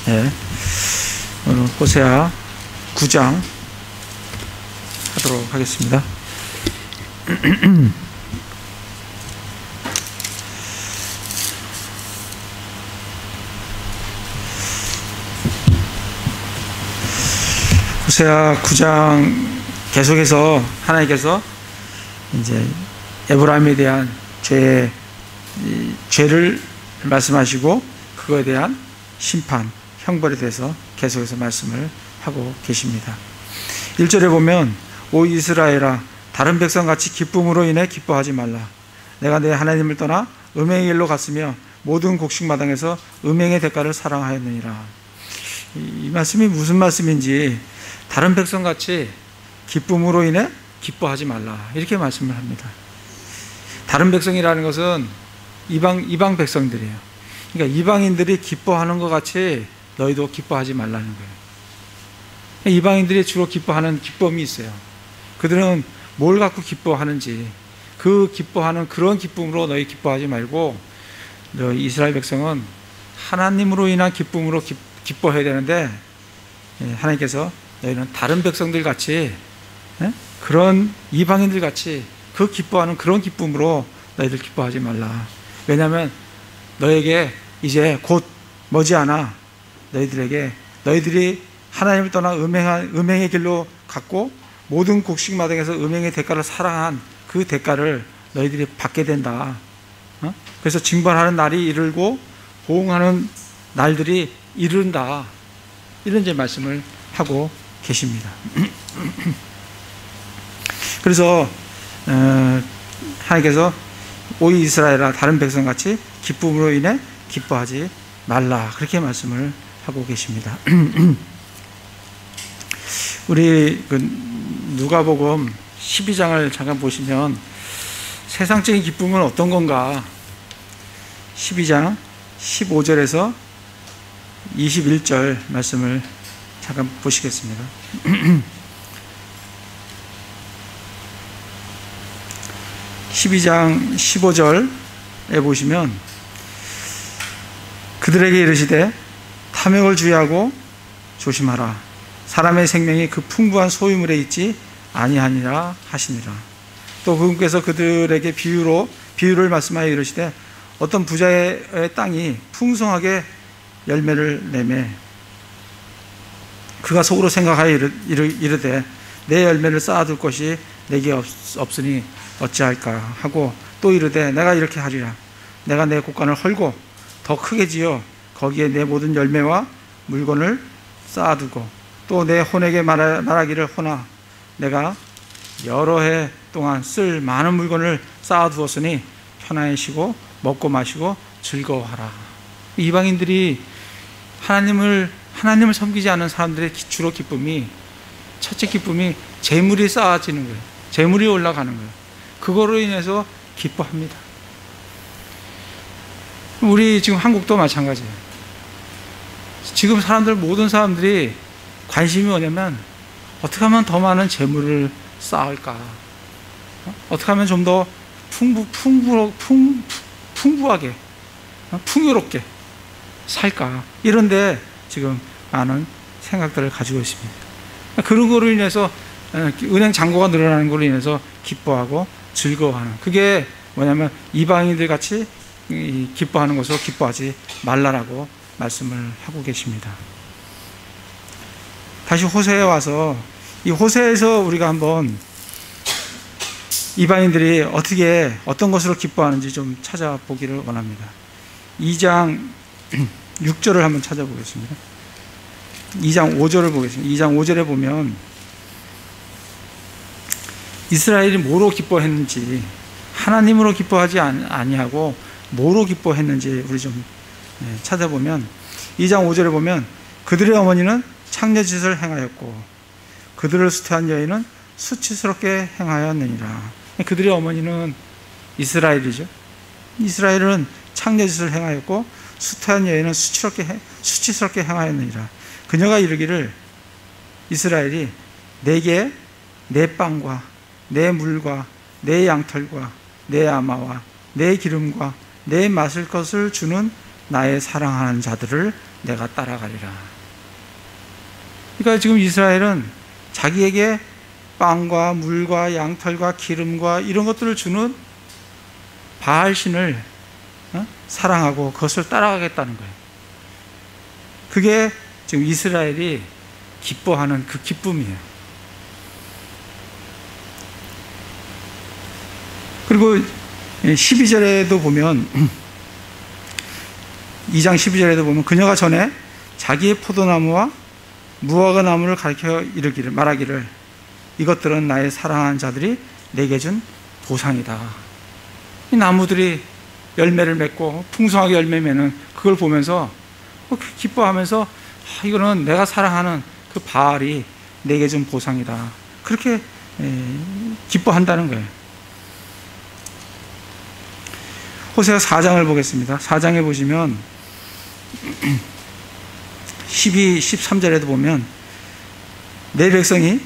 네, 오늘 호세아 9장 하도록 하겠습니다. 호세아 9장 계속해서 하나님께서 이제 에브라임에 대한 죄를 말씀하시고 그거에 대한 심판, 형벌에 대해서 계속해서 말씀을 하고 계십니다. 1절에 보면 오 이스라엘아 다른 백성같이 기쁨으로 인해 기뻐하지 말라. 내가 내 하나님을 떠나 음행의 길로 갔으며 모든 곡식마당에서 음행의 대가를 사랑하였느니라. 이 말씀이 무슨 말씀인지 다른 백성같이 기쁨으로 인해 기뻐하지 말라 이렇게 말씀을 합니다. 다른 백성이라는 것은 이방 백성들이에요. 그러니까 이방인들이 기뻐하는 것 같이 너희도 기뻐하지 말라는 거예요. 이방인들이 주로 기뻐하는 기쁨이 있어요. 그들은 뭘 갖고 기뻐하는지 그 기뻐하는 그런 기쁨으로 너희 기뻐하지 말고 너희 이스라엘 백성은 하나님으로 인한 기쁨으로 기뻐해야 되는데 하나님께서 너희는 다른 백성들 같이 그런 이방인들 같이 그 기뻐하는 그런 기쁨으로 너희들 기뻐하지 말라. 왜냐하면 너에게 이제 곧 머지않아 너희들이 하나님을 떠나 음행의 길로 갔고 모든 곡식마당에서 음행의 대가를 사랑한 그 대가를 너희들이 받게 된다. 그래서 징벌하는 날이 이르고 보응하는 날들이 이른다. 이런 이제 말씀을 하고 계십니다. 그래서 하나님께서 오 이스라엘아 다른 백성같이 기쁨으로 인해 기뻐하지 말라 그렇게 말씀을 하고 계십니다. 우리 누가복음 12장을 잠깐 보시면 세상적인 기쁨은 어떤 건가? 12장 15절에서 21절 말씀을 잠깐 보시겠습니다. 12장 15절에 보시면 그들에게 이르시되 탐욕을 주의하고 조심하라. 사람의 생명이 그 풍부한 소유물에 있지 아니하니라 하시니라. 또 그분께서 그들에게 비유를 말씀하여 이르시되 어떤 부자의 땅이 풍성하게 열매를 내매 그가 속으로 생각하여 이르되 내 열매를 쌓아둘 것이 내게 없으니 어찌할까 하고 또 이르되 내가 이렇게 하리라. 내가 내 곳간을 헐고 더 크게 지어 거기에 내 모든 열매와 물건을 쌓아두고 또 내 혼에게 말하기를 혼아 내가 여러 해 동안 쓸 많은 물건을 쌓아두었으니 편안히 쉬고 먹고 마시고 즐거워하라. 이방인들이 하나님을 섬기지 않는 사람들의 주로 기쁨이 첫째 기쁨이 재물이 쌓아지는 거예요. 재물이 올라가는 거예요. 그거로 인해서 기뻐합니다. 우리 지금 한국도 마찬가지예요. 지금 모든 사람들이 관심이 뭐냐면 어떻게 하면 더 많은 재물을 쌓을까? 어떻게 하면 좀 더 풍부하게, 풍요롭게 살까? 이런데 지금 많은 생각들을 가지고 있습니다. 그런 거로 인해서 은행 잔고가 늘어나는 걸로 인해서 기뻐하고 즐거워하는 그게 뭐냐면 이방인들 같이 기뻐하는 것으로 기뻐하지 말라라고 말씀을 하고 계십니다. 다시 호세에 와서 이 호세에서 우리가 한번 이방인들이 어떤 것으로 기뻐하는지 좀 찾아보기를 원합니다. 2장 6절을 한번 찾아보겠습니다. 2장 5절을 보겠습니다. 2장 5절에 보면 이스라엘이 뭐로 기뻐했는지 하나님으로 기뻐하지 아니하고 뭐로 기뻐했는지 우리 좀 찾아보면 2장 5절에 보면 그들의 어머니는 창녀짓을 행하였고 그들을 수태한 여인은 수치스럽게 행하였느니라. 그들의 어머니는 이스라엘이죠. 이스라엘은 창녀짓을 행하였고 수태한 여인은 수치스럽게 행하였느니라. 그녀가 이르기를 이스라엘이 내게 내 빵과 내 물과 내 양털과 내 아마와 내 기름과 내 마실 것을 주는 나의 사랑하는 자들을 내가 따라가리라. 그러니까 지금 이스라엘은 자기에게 빵과 물과 양털과 기름과 이런 것들을 주는 바알신을 사랑하고 그것을 따라가겠다는 거예요. 그게 지금 이스라엘이 기뻐하는 그 기쁨이에요. 그리고 12절에도 보면 2장 12절에도 보면 그녀가 전에 자기의 포도나무와 무화과 나무를 가리켜 이르기를 말하기를 이것들은 나의 사랑하는 자들이 내게 준 보상이다. 이 나무들이 열매를 맺고 풍성하게 열매 맺는 그걸 보면서 기뻐하면서 이거는 내가 사랑하는 그 바알이 내게 준 보상이다. 그렇게 기뻐한다는 거예요. 호세아 4장을 보겠습니다. 4장에 보시면 12, 13절에도 보면 내 백성이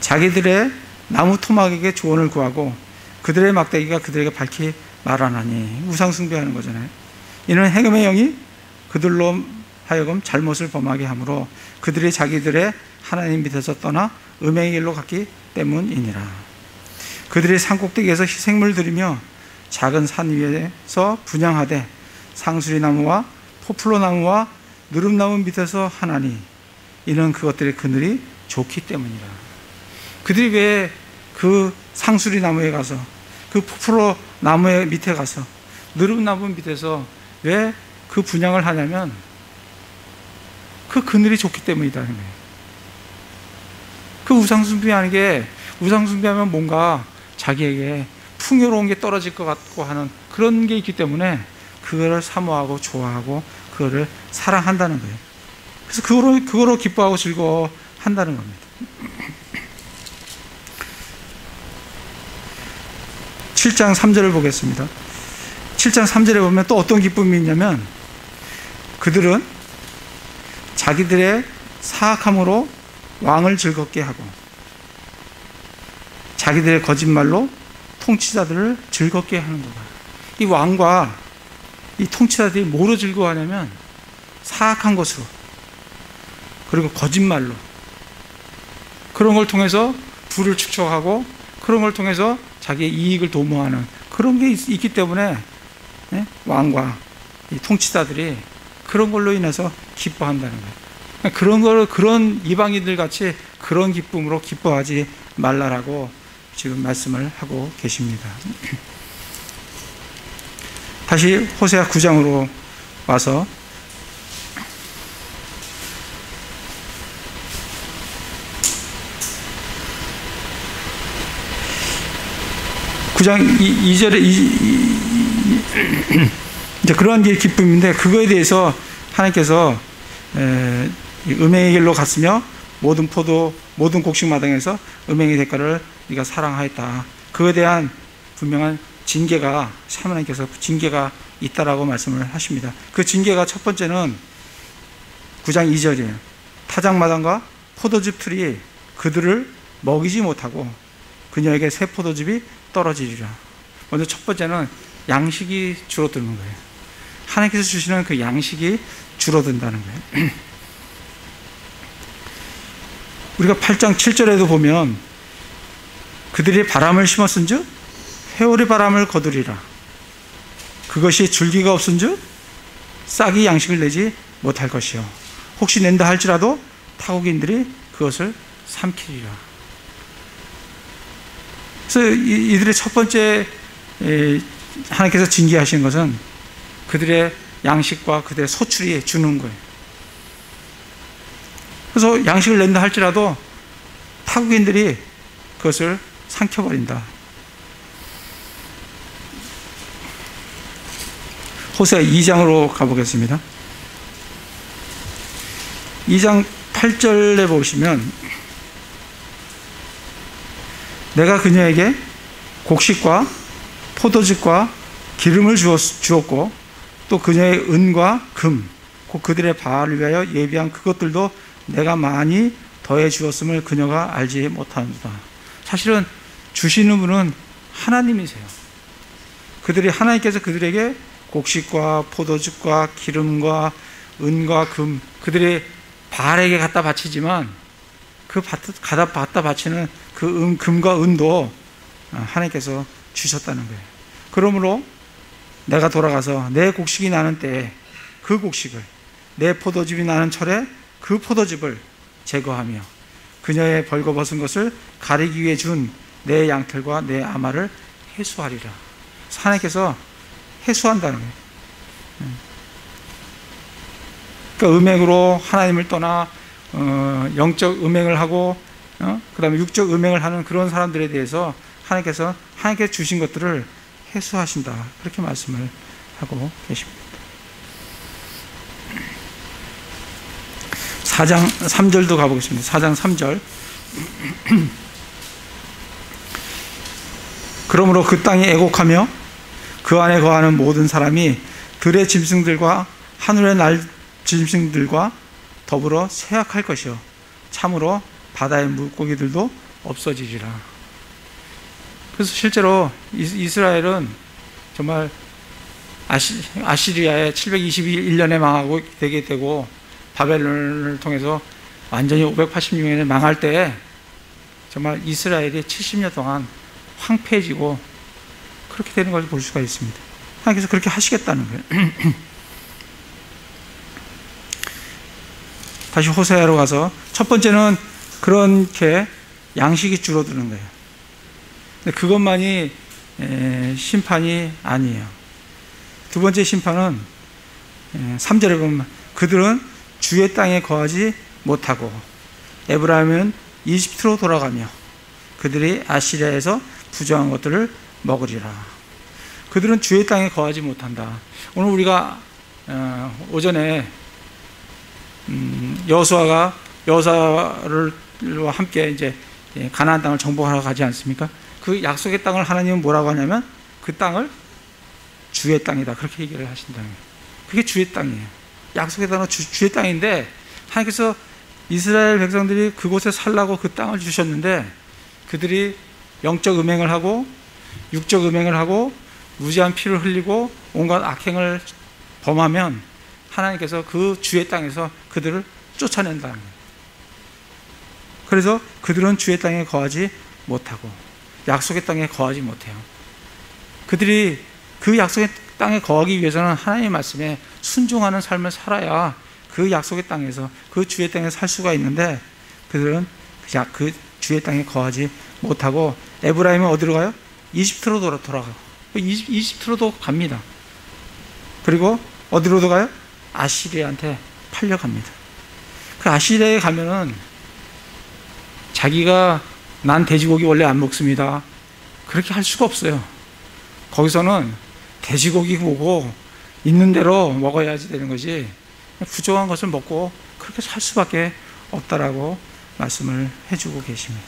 자기들의 나무 토막에게 조언을 구하고 그들의 막대기가 그들에게 밝히 말하나니 우상 숭배하는 거잖아요. 이는 해금의 영이 그들로 하여금 잘못을 범하게 하므로 그들이 자기들의 하나님 밑에서 떠나 음행의 길로 갔기 때문이니라. 그들이 산꼭대기에서 희생물 드리며 작은 산 위에서 분향하되 상수리나무와 포플로나무와 누름나무 밑에서 하나니 이는 그것들의 그늘이 좋기 때문이라. 그들이 왜 그 상수리나무에 가서 그 포플로 나무의 밑에 가서 누름나무 밑에서 왜 그 분향을 하냐면 그 그늘이 좋기 때문이라는 거예요. 그 우상숭배하는 게 우상숭배하면 뭔가 자기에게 풍요로운 게 떨어질 것 같고 하는 그런 게 있기 때문에 그거를 사모하고 좋아하고 그거를 사랑한다는 거예요. 그래서 그거로 기뻐하고 즐거워한다는 겁니다. 7장 3절을 보겠습니다. 7장 3절에 보면 또 어떤 기쁨이 있냐면 그들은 자기들의 사악함으로 왕을 즐겁게 하고 자기들의 거짓말로 통치자들을 즐겁게 하는 거다. 이 왕과 이 통치자들이 뭐로 즐거워하냐면 사악한 것으로 그리고 거짓말로 그런 걸 통해서 부를 축적하고 그런 걸 통해서 자기의 이익을 도모하는 그런 게 있기 때문에 왕과 이 통치자들이 그런 걸로 인해서 기뻐한다는 거예요. 그런 이방인들 같이 그런 기쁨으로 기뻐하지 말라라고 지금 말씀을 하고 계십니다. 다시 호세아 9장으로 와서 (9장 2절에) 이제 그런 게 기쁨인데 그거에 대해서 하나님께서 음행의 길로 갔으며 모든 곡식 마당에서 음행의 대가를 네가 사랑하였다. 그거에 대한 분명한 징계가 하나님께서 징계가 있다라고 말씀을 하십니다. 그 징계가 첫 번째는 9장 2절이에요. 타작마당과 포도즙 틀이 그들을 먹이지 못하고 그녀에게 새 포도즙이 떨어지리라. 먼저 첫 번째는 양식이 줄어드는 거예요. 하나님께서 주시는 그 양식이 줄어든다는 거예요. 우리가 8장 7절에도 보면 그들이 바람을 심었은즉 회오리 바람을 거두리라. 그것이 줄기가 없은즉 싹이 양식을 내지 못할 것이요 혹시 낸다 할지라도 타국인들이 그것을 삼키리라. 그래서 이들의 첫 번째 하나님께서 징계하신 것은 그들의 양식과 그들의 소출이 주는 거예요. 그래서 양식을 낸다 할지라도 타국인들이 그것을 삼켜버린다. 호세아 2장으로 가보겠습니다. 2장 8절에 보시면 내가 그녀에게 곡식과 포도즙과 기름을 주었고 또 그녀의 은과 금 곧 그들의 바알을 위하여 예비한 그것들도 내가 많이 더해 주었음을 그녀가 알지 못하는도다. 사실은 주시는 분은 하나님이세요. 하나님께서 그들에게 곡식과 포도즙과 기름과 은과 금, 그들의 바알에게 갖다 바치지만 그 갖다 바치는 그 금과 은도 하나님께서 주셨다는 거예요. 그러므로 내가 돌아가서 내 곡식이 나는 때에 그 곡식을, 내 포도즙이 나는 철에 그 포도즙을 제거하며 그녀의 벌거벗은 것을 가리기 위해 준 내 양털과 내 아마를 회수하리라. 하나님께서 회수한다는 거예요. 그러니까 음행으로 하나님을 떠나 영적 음행을 하고 그 다음에 육적 음행을 하는 그런 사람들에 대해서 하나님께 주신 것들을 회수하신다, 그렇게 말씀을 하고 계십니다. 4장 3절도 가보겠습니다. 4장 3절. 그러므로 그 땅이 애곡하며 그 안에 거하는 모든 사람이 들의 짐승들과 하늘의 날 짐승들과 더불어 쇠약할 것이요 참으로 바다의 물고기들도 없어지리라. 그래서 실제로 이스라엘은 정말 아시리아에 721년에 망하고 되게 되고 바벨론을 통해서 완전히 586년에 망할 때 정말 이스라엘이 70년 동안 황폐해지고 그렇게 되는 걸 볼 수가 있습니다. 하나님께서 그렇게 하시겠다는 거예요. 다시 호세아로 가서 첫 번째는 그렇게 양식이 줄어드는 거예요. 근데 그것만이 심판이 아니에요. 두 번째 심판은 3절에 보면 그들은 주의 땅에 거하지 못하고 에브라임은 이집트로 돌아가며 그들이 아시리아에서 부정한 것들을 먹으리라. 그들은 주의 땅에 거하지 못한다. 오늘 우리가 오전에 여호수아와 함께 이제 가나안 땅을 정복하러 가지 않습니까? 그 약속의 땅을 하나님은 뭐라고 하냐면 그 땅을 주의 땅이다, 그렇게 얘기를 하신다는 거예요. 그게 주의 땅이에요. 약속의 땅은 주의 땅인데 하나님께서 이스라엘 백성들이 그곳에 살라고 그 땅을 주셨는데 그들이 영적 음행을 하고 육적 음행을 하고 무지한 피를 흘리고 온갖 악행을 범하면 하나님께서 그 주의 땅에서 그들을 쫓아낸다는 거예요. 그래서 그들은 주의 땅에 거하지 못하고 약속의 땅에 거하지 못해요. 그들이 그 약속의 땅에 거하기 위해서는 하나님의 말씀에 순종하는 삶을 살아야 그 약속의 땅에서 그 주의 땅에 살 수가 있는데 그들은 그 주의 땅에 거하지 못하고 에브라임은 어디로 가요? 이집트로 돌아가고 이집트로도 갑니다. 그리고 어디로도 가요? 아시리아한테 팔려갑니다. 그 아시리아에 가면은 자기가 난 돼지고기 원래 안 먹습니다, 그렇게 할 수가 없어요. 거기서는 돼지고기 보고 있는 대로 먹어야지 되는 거지 부정한 것을 먹고 그렇게 살 수밖에 없다라고 말씀을 해주고 계십니다.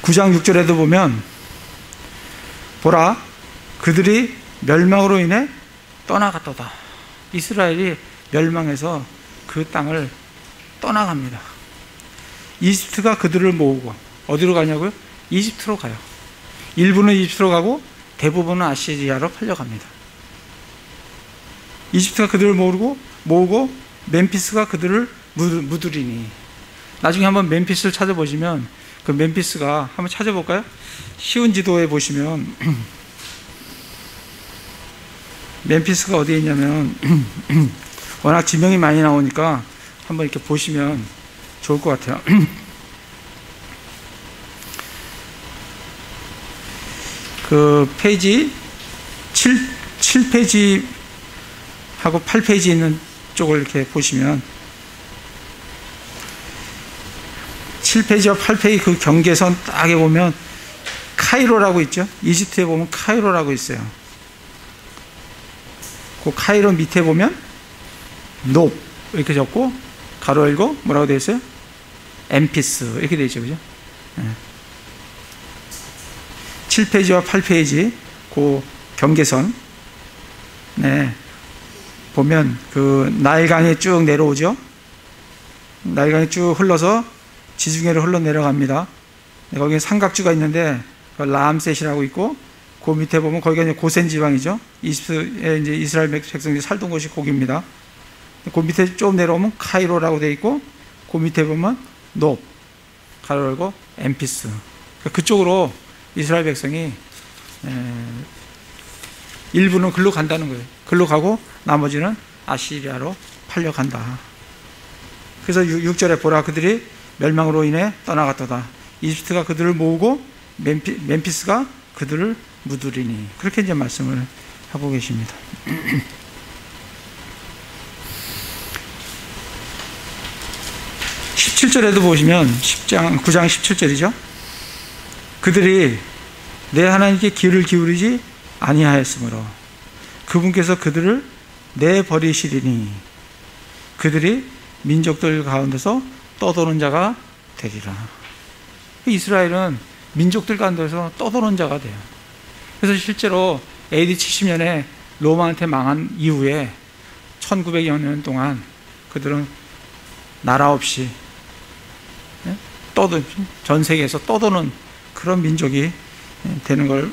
9장 6절에도 보면 보라 그들이 멸망으로 인해 떠나갔도다. 이스라엘이 멸망해서 그 땅을 떠나갑니다. 이집트가 그들을 모으고 어디로 가냐고요? 이집트로 가요. 일부는 이집트로 가고 대부분은 아시리아로 팔려갑니다. 이집트가 그들을 모으고 멤피스가 그들을 묻으리니. 나중에 한번 멤피스를 찾아보시면 그 멤피스가 한번 찾아볼까요? 쉬운 지도에 보시면 멤피스가 어디에 있냐면 워낙 지명이 많이 나오니까 한번 이렇게 보시면 좋을 것 같아요. 그 페이지 7페이지 하고 8페이지 있는 쪽을 이렇게 보시면 7페이지와 8페이지 그 경계선 딱에 보면 카이로라고 있죠. 이집트에 보면 카이로라고 있어요. 그 카이로 밑에 보면 높 이렇게 적고 가로 열고 뭐라고 되어 있어요? 엠피스 이렇게 되어 있죠. 그죠? 7페이지와 8페이지 그 경계선 보면 그 나일강이 쭉 내려오죠. 나일강이 쭉 흘러서 지중해로 흘러 내려갑니다. 거기에 삼각주가 있는데 라암셋이라고 있고, 그 밑에 보면 거기가 이제 고센 지방이죠. 이집트에 이제 이스라엘 백성들이 살던 곳이 거기입니다. 그 밑에 좀 내려오면 카이로라고 되어 있고, 그 밑에 보면 높, 가로 열고 엠피스. 그쪽으로 이스라엘 백성이 일부는 글로 간다는 거예요. 글로 가고 나머지는 아시리아로 팔려간다. 그래서 6절에 보라, 그들이 멸망으로 인해 떠나갔도다. 이집트가 그들을 모으고 멤피스가 그들을 묻으리니. 그렇게 이제 말씀을 하고 계십니다. 17절에도 보시면 9장 17절이죠. 그들이 내 하나님께 귀를 기울이지 아니하였으므로 그분께서 그들을 내버리시리니 그들이 민족들 가운데서 떠도는 자가 되리라. 이스라엘은 민족들 가운데서 떠도는 자가 돼요. 그래서 실제로 AD 70년에 로마한테 망한 이후에 1900여 년 동안 그들은 나라 없이 전 세계에서 떠도는 그런 민족이 되는 걸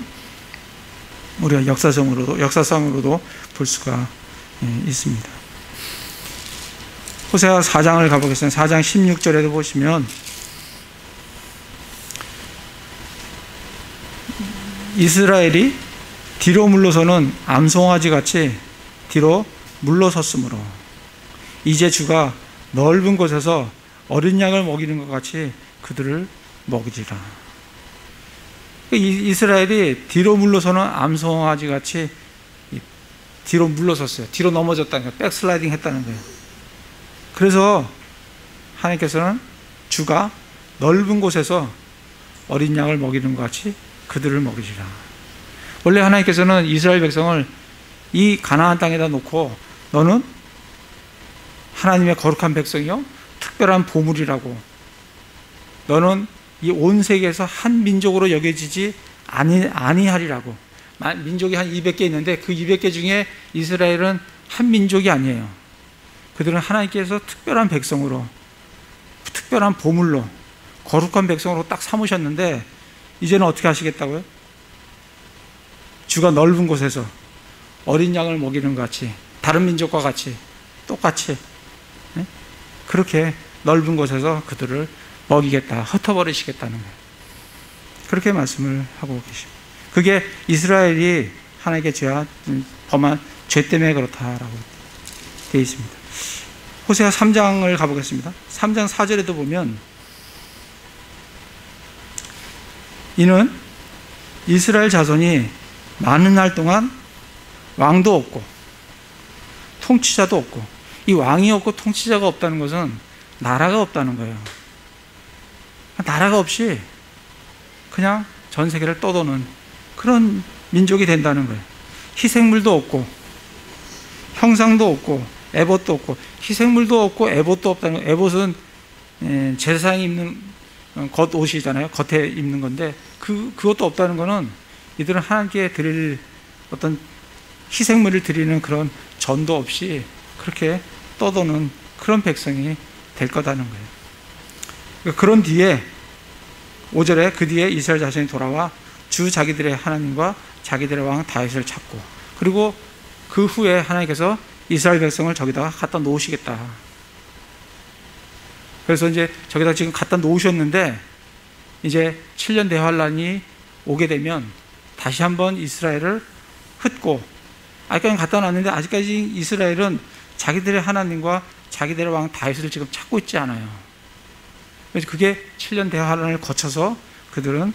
우리가 역사상으로도 볼 수가 있습니다. 호세아 4장을 가보겠습니다. 4장 16절에도 보시면 이스라엘이 뒤로 물러서는 암송아지 같이 뒤로 물러섰으므로 이제 주가 넓은 곳에서 어린 양을 먹이는 것 같이 그들을 먹이리라. 이스라엘이 뒤로 물러서는 암송아지 같이 뒤로 물러섰어요. 뒤로 넘어졌다는 거예요. 백슬라이딩 했다는 거예요. 그래서 하나님께서는 주가 넓은 곳에서 어린 양을 먹이는 것 같이 그들을 먹이리라. 원래 하나님께서는 이스라엘 백성을 이 가나안 땅에다 놓고 너는 하나님의 거룩한 백성이요 특별한 보물이라고, 너는 이 온 세계에서 한 민족으로 여겨지지 아니하리라고. 민족이 한 200개 있는데 그 200개 중에 이스라엘은 한 민족이 아니에요. 그들은 하나님께서 특별한 백성으로, 특별한 보물로, 거룩한 백성으로 딱 삼으셨는데 이제는 어떻게 하시겠다고요? 주가 넓은 곳에서 어린 양을 먹이는 것 같이, 다른 민족과 같이 똑같이 그렇게 넓은 곳에서 그들을 먹이겠다, 흩어버리시겠다는 거예요. 그렇게 말씀을 하고 계십니다. 그게 이스라엘이 하나님께 범한 죄 때문에 그렇다라고 되어 있습니다. 호세아 3장을 가보겠습니다. 3장 4절에도 보면 이는 이스라엘 자손이 많은 날 동안 왕도 없고 통치자도 없고, 이 왕이 없고 통치자가 없다는 것은 나라가 없다는 거예요. 나라가 없이 그냥 전 세계를 떠도는 그런 민족이 된다는 거예요. 희생물도 없고 형상도 없고 에봇도 없고, 희생물도 없고 에봇도 없다는 거예요. 에봇은 제사장이 입는 겉옷이잖아요. 겉에 입는 건데 그것도 없다는 거는 이들은 하나님께 드릴 어떤 희생물을 드리는 그런 전도 없이 그렇게 떠도는 그런 백성이 될 거다는 거예요. 그런 뒤에 5절에 그 뒤에 이스라엘 자손이 돌아와 주 자기들의 하나님과 자기들의 왕 다윗을 찾고, 그리고 그 후에 하나님께서 이스라엘 백성을 저기다가 갖다 놓으시겠다. 그래서 이제 저기다 지금 갖다 놓으셨는데 이제 7년 대환란이 오게 되면 다시 한번 이스라엘을 흩고, 아직까지 갖다 놨는데 아직까지 이스라엘은 자기들의 하나님과 자기들의 왕 다윗을 지금 찾고 있지 않아요. 그래서 그게 7년 대환란을 거쳐서 그들은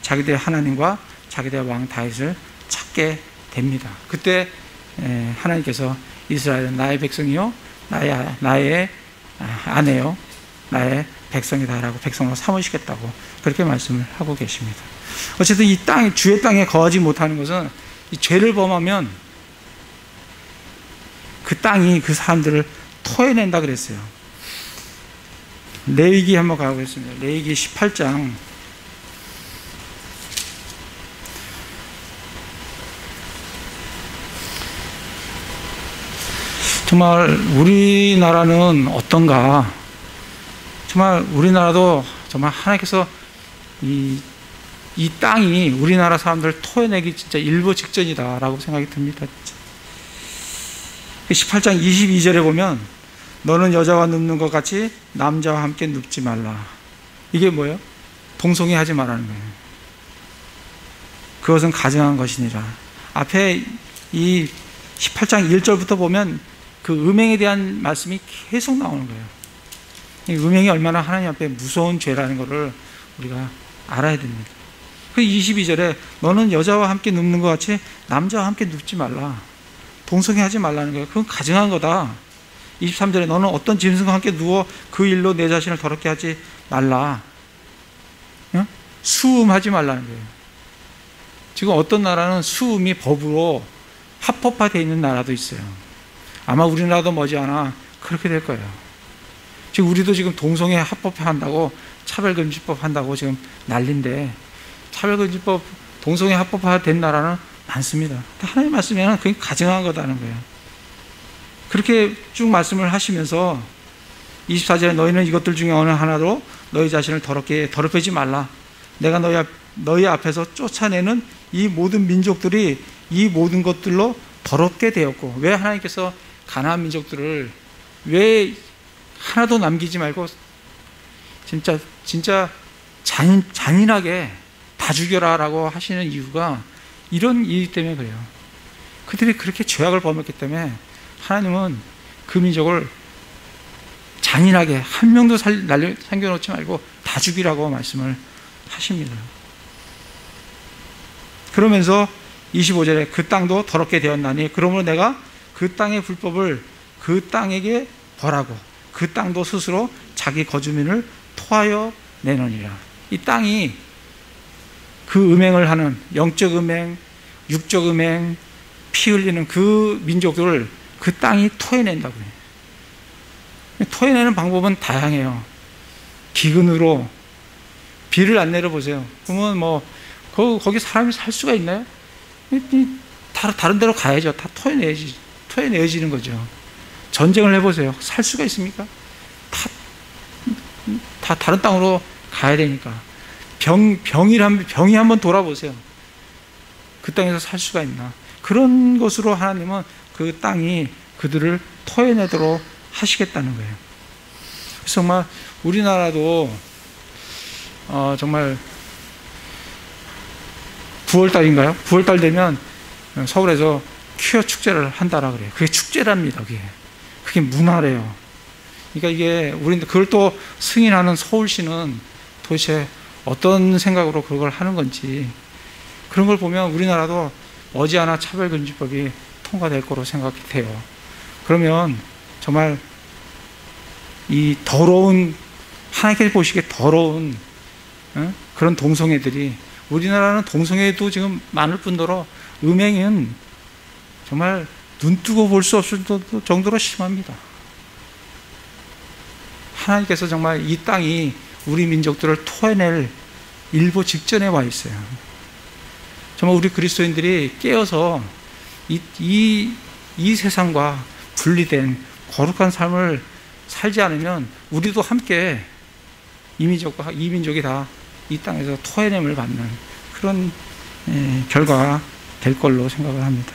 자기들의 하나님과 자기들의 왕 다윗을 찾게 됩니다. 그때 하나님께서 이스라엘은 나의 백성이요 나의 아내요 나의 백성이다라고 백성으로 삼으시겠다고 그렇게 말씀을 하고 계십니다. 어쨌든 이 땅, 주의 땅에 거하지 못하는 것은 이 죄를 범하면 그 땅이 그 사람들을 토해낸다 그랬어요. 레위기 한번 가보겠습니다. 레위기 18장 정말 우리나라는 어떤가? 정말 우리나라도 정말 하나님께서 이 땅이 우리나라 사람들을 토해내기 진짜 일보 직전이다라고 생각이 듭니다. 18장 22절에 보면 너는 여자와 눕는 것 같이 남자와 함께 눕지 말라. 이게 뭐예요? 동성애하지 말라는 거예요. 그것은 가증한 것이니라. 앞에 이 18장 1절부터 보면 그 음행에 대한 말씀이 계속 나오는 거예요. 이 음행이 얼마나 하나님 앞에 무서운 죄라는 것을 우리가 알아야 됩니다. 그 22절에 너는 여자와 함께 눕는 것 같이 남자와 함께 눕지 말라. 동성애하지 말라는 거예요. 그건 가증한 거다. 23절에 너는 어떤 짐승과 함께 누워 그 일로 내 자신을 더럽게 하지 말라. 수음하지 말라는 거예요. 지금 어떤 나라는 수음이 법으로 합법화되어 있는 나라도 있어요. 아마 우리나라도 머지않아 그렇게 될 거예요. 지금 우리도 지금 동성애 합법화한다고 차별금지법 한다고 지금 난리인데 차별금지법 동성애 합법화된 나라는 많습니다. 하나님 말씀에는 그게 가증한 거다는 거예요. 그렇게 쭉 말씀을 하시면서 24절에 너희는 이것들 중에 어느 하나로 너희 자신을 더럽히지 말라. 내가 너희 앞에서 쫓아내는 이 모든 민족들이 이 모든 것들로 더럽게 되었고, 왜 하나님께서 가나안 민족들을 왜 하나도 남기지 말고 진짜 잔인하게 다 죽여라라고 하시는 이유가 이런 이유 때문에 그래요. 그들이 그렇게 죄악을 범했기 때문에 하나님은 그 민족을 잔인하게 한 명도 남겨놓지 말고 다 죽이라고 말씀을 하십니다. 그러면서 25절에 그 땅도 더럽게 되었나니 그러므로 내가 그 땅의 불법을 그 땅에게 벌하고 그 땅도 스스로 자기 거주민을 토하여 내노니라. 이 땅이 그 음행을 하는 영적 음행, 육적 음행, 피 흘리는 그 민족들을 그 땅이 토해낸다고요. 토해내는 방법은 다양해요. 기근으로 비를 안 내려보세요. 그러면 뭐 거기 사람이 살 수가 있나요? 다른 데로 가야죠. 다 토해내지는 거죠. 전쟁을 해보세요. 살 수가 있습니까? 다 다른 땅으로 가야 되니까. 병이 한번 돌아보세요. 그 땅에서 살 수가 있나? 그런 것으로 하나님은 그 땅이 그들을 토해내도록 하시겠다는 거예요. 그래서 정말 우리나라도 정말 9월달인가요? 9월달 되면 서울에서 퀴어 축제를 한다라 그래요. 그게 축제랍니다. 그게 문화래요. 그러니까 이게 우리는 그걸 또 승인하는 서울시는 도대체 어떤 생각으로 그걸 하는 건지, 그런 걸 보면 우리나라도 머지않아 차별금지법이 통과될 거로 생각이 돼요. 그러면 정말 이 더러운, 하나님께서 보시기에 더러운 그런 동성애들이, 우리나라는 동성애도 지금 많을 뿐더러 음행은 정말 눈뜨고 볼 수 없을 정도로 심합니다. 하나님께서 정말 이 땅이 우리 민족들을 토해낼 일보 직전에 와 있어요. 정말 우리 그리스도인들이 깨어서 이 세상과 분리된 거룩한 삶을 살지 않으면 우리도 함께 이 민족이 다 이 땅에서 토해냄을 받는 그런 결과가 될 걸로 생각을 합니다.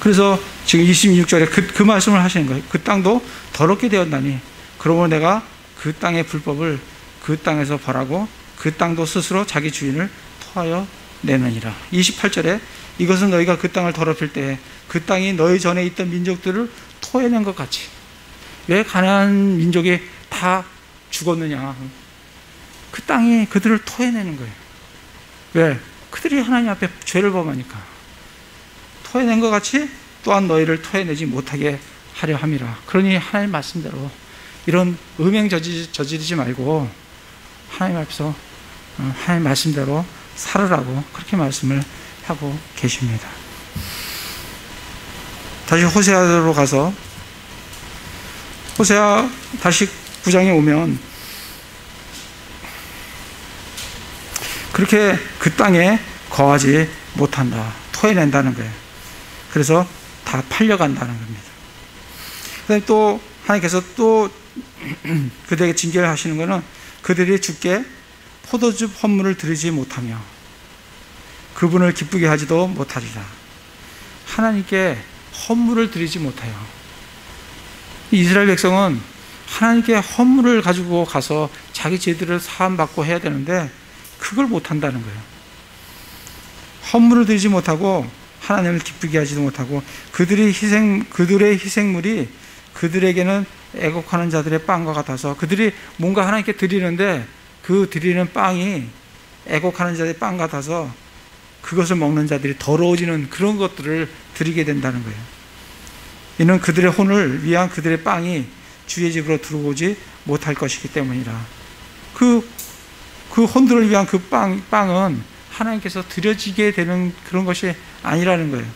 그래서 지금 26절에 그 말씀을 하시는 거예요. 그 땅도 더럽게 되었나니 그러므로 내가 그 땅의 불법을 그 땅에서 벌하고 그 땅도 스스로 자기 주인을 토하여 내느니라. 28절에 이것은 너희가 그 땅을 더럽힐 때 그 땅이 너희 전에 있던 민족들을 토해낸 것 같이. 왜 가나안 민족이 다 죽었느냐? 그 땅이 그들을 토해내는 거예요. 왜? 그들이 하나님 앞에 죄를 범하니까. 토해낸 것 같이 또한 너희를 토해내지 못하게 하려 함이라. 그러니 하나님 말씀대로 이런 음행 저지르지 말고 하나님 앞에서 하나님 말씀대로 살으라고 그렇게 말씀을 하고 계십니다. 다시 호세아로 가서 호세아 다시 9장에 오면 그렇게 그 땅에 거하지 못한다. 토해낸다는 거예요. 그래서 다 팔려간다는 겁니다. 그다음에 또 하나님께서 또 그들에게 징계를 하시는 것은 그들이 주께 포도즙 헌물을 드리지 못하며 그분을 기쁘게 하지도 못하리라. 하나님께 헌물을 드리지 못해요. 이스라엘 백성은 하나님께 헌물을 가지고 가서 자기 죄들을 사함받고 해야 되는데 그걸 못한다는 거예요. 헌물을 드리지 못하고 하나님을 기쁘게 하지도 못하고 그들의 희생물이 그들에게는 애곡하는 자들의 빵과 같아서 그들이 뭔가 하나님께 드리는데 그 드리는 빵이 애곡하는 자들의 빵 같아서 그것을 먹는 자들이 더러워지는 그런 것들을 드리게 된다는 거예요. 이는 그들의 혼을 위한 그들의 빵이 주의 집으로 들어오지 못할 것이기 때문이라. 그 혼들을 위한 그 빵은 하나님께서 드려지게 되는 그런 것이 아니라는 거예요.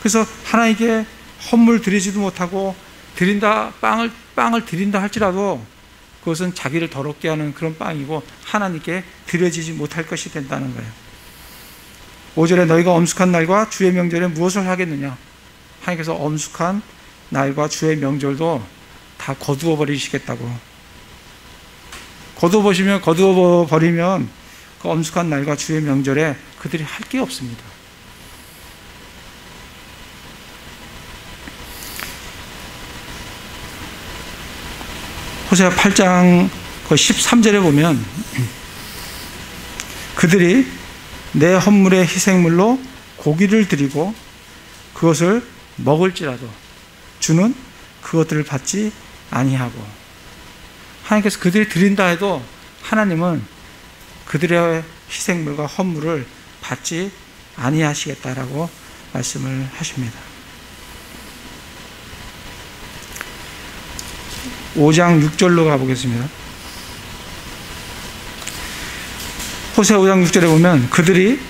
그래서 하나님께 헌물 드리지도 못하고 빵을 드린다 할지라도 그것은 자기를 더럽게 하는 그런 빵이고 하나님께 드려지지 못할 것이 된다는 거예요. 5절에 너희가 엄숙한 날과 주의 명절에 무엇을 하겠느냐? 하나님께서 엄숙한 날과 주의 명절도 다 거두어 버리시겠다고. 거두어 버리면 그 엄숙한 날과 주의 명절에 그들이 할 게 없습니다. 호세아 8장 13절에 보면 그들이 내 헌물의 희생물로 고기를 드리고 그것을 먹을지라도 주는 그것들을 받지 아니하고, 하나님께서 그들이 드린다 해도 하나님은 그들의 희생물과 헌물을 받지 아니하시겠다라고 말씀을 하십니다. 5장 6절로 가보겠습니다. 호세아 5장 6절에 보면 그들이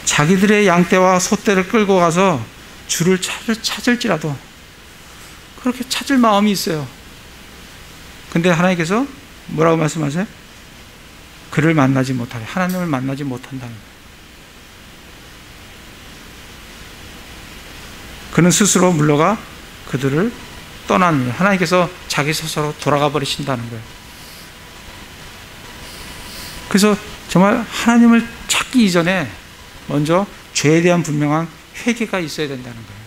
자기들의 양떼와 소떼를 끌고 가서 주를 찾을지라도, 그렇게 찾을 마음이 있어요. 근데 하나님께서 뭐라고 말씀하세요? 그를 만나지 못하게, 하나님을 만나지 못한다는 거예요. 그는 스스로 물러가 그들을 떠나는 거예요. 하나님께서 자기 스스로 돌아가 버리신다는 거예요. 그래서 정말 하나님을 찾기 이전에 먼저 죄에 대한 분명한 회개가 있어야 된다는 거예요.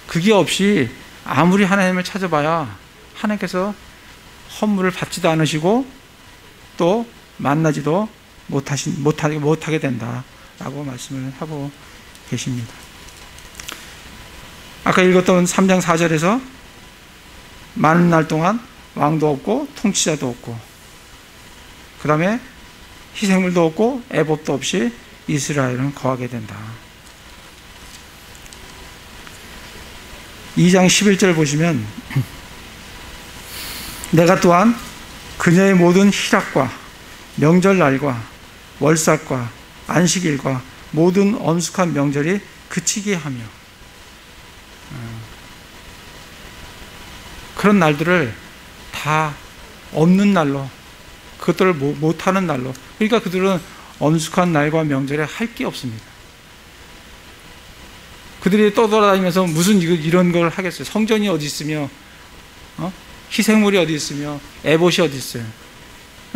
그게 없이 아무리 하나님을 찾아봐야 하나님께서 헌물을 받지도 않으시고 또 만나지도 못하게 된다라고 말씀을 하고 계십니다. 아까 읽었던 3장 4절에서 많은 날 동안 왕도 없고 통치자도 없고, 그 다음에 희생물도 없고 애법도 없이 이스라엘은 거하게 된다. 2장 11절 보시면 내가 또한 그녀의 모든 희락과 명절날과 월삭과 안식일과 모든 엄숙한 명절이 그치게 하며, 그런 날들을 다 없는 날로, 그것들을 못하는 날로, 그러니까 그들은 엄숙한 날과 명절에 할 게 없습니다. 그들이 떠돌아다니면서 무슨 이런 걸 하겠어요? 성전이 어디 있으며 희생물이 어디 있으며 에봇이 어디 있어요?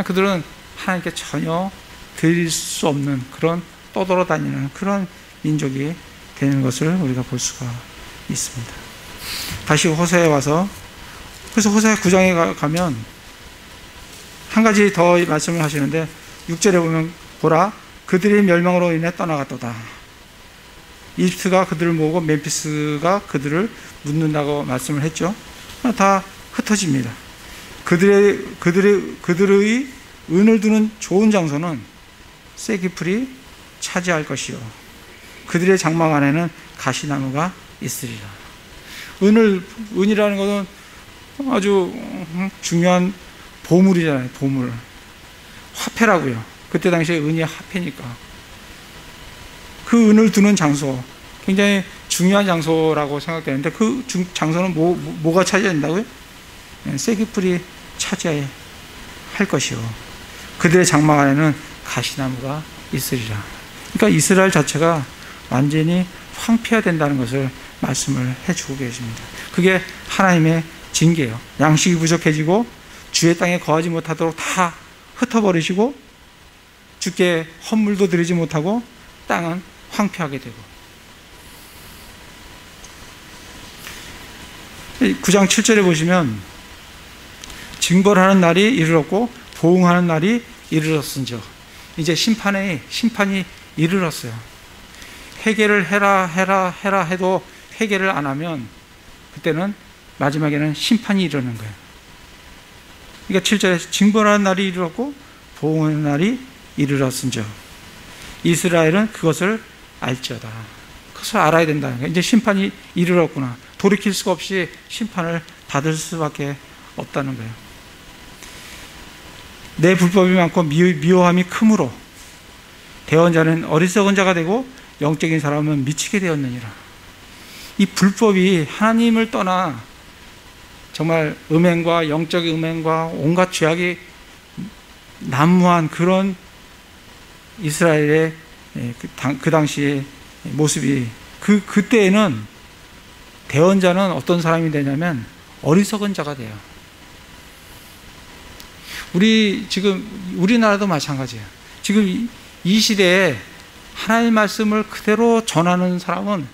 그들은 하나님께 전혀 드릴 수 없는 그런 떠돌아다니는 그런 민족이 되는 것을 우리가 볼 수가 있습니다. 다시 호세에 와서, 그래서 호세 9장에 가면 한 가지 더 말씀을 하시는데 6절에 보면 보라 그들의 멸망으로 인해 떠나갔도다. 이집트가 그들을 모으고 멤피스가 그들을 묻는다고 말씀을 했죠. 다 흩어집니다. 그들의 은을 두는 좋은 장소는 쇠기풀이 차지할 것이요 그들의 장막 안에는 가시나무가 있으리라. 은이라는 것은 아주 중요한 보물이잖아요. 보물. 화폐라고요. 그때 당시에 은이 화폐니까. 그 은을 두는 장소, 굉장히 중요한 장소라고 생각되는데 그 장소는 뭐가 차지한다고요? 쇠기풀이 차지할 것이요 그들의 장막 안에는 가시나무가 있으리라. 그러니까 이스라엘 자체가 완전히 황폐화된다는 것을 말씀을 해주고 계십니다. 그게 하나님의 징계예요. 양식이 부족해지고 주의 땅에 거하지 못하도록 다 흩어버리시고 주께 헌물도 드리지 못하고 땅은 황폐하게 되고, 9장 7절에 보시면 징벌하는 날이 이르렀고 보응하는 날이 이르렀은즉, 이제 심판이 이르렀어요. 회개를 해라 해도 회개를 안 하면 그때는 마지막에는 심판이 이르는 거예요. 그러니까 7절에 징벌하는 날이 이르렀고 보응하는 날이 이르렀은즉 이스라엘은 그것을 알지어다. 그것을 알아야 된다. 이제 심판이 이르렀구나. 돌이킬 수가 없이 심판을 받을 수밖에 없다는 거예요. 내 불법이 많고 미워함이 크므로 대언자는 어리석은 자가 되고 영적인 사람은 미치게 되었느니라. 이 불법이 하나님을 떠나 정말 음행과 영적인 음행과 온갖 죄악이 난무한 그런 이스라엘의 그 당시의 모습이, 그때에는 대언자는 어떤 사람이 되냐면 어리석은 자가 돼요. 우리나라도 마찬가지예요. 지금 이 시대에 하나님의 말씀을 그대로 전하는 사람은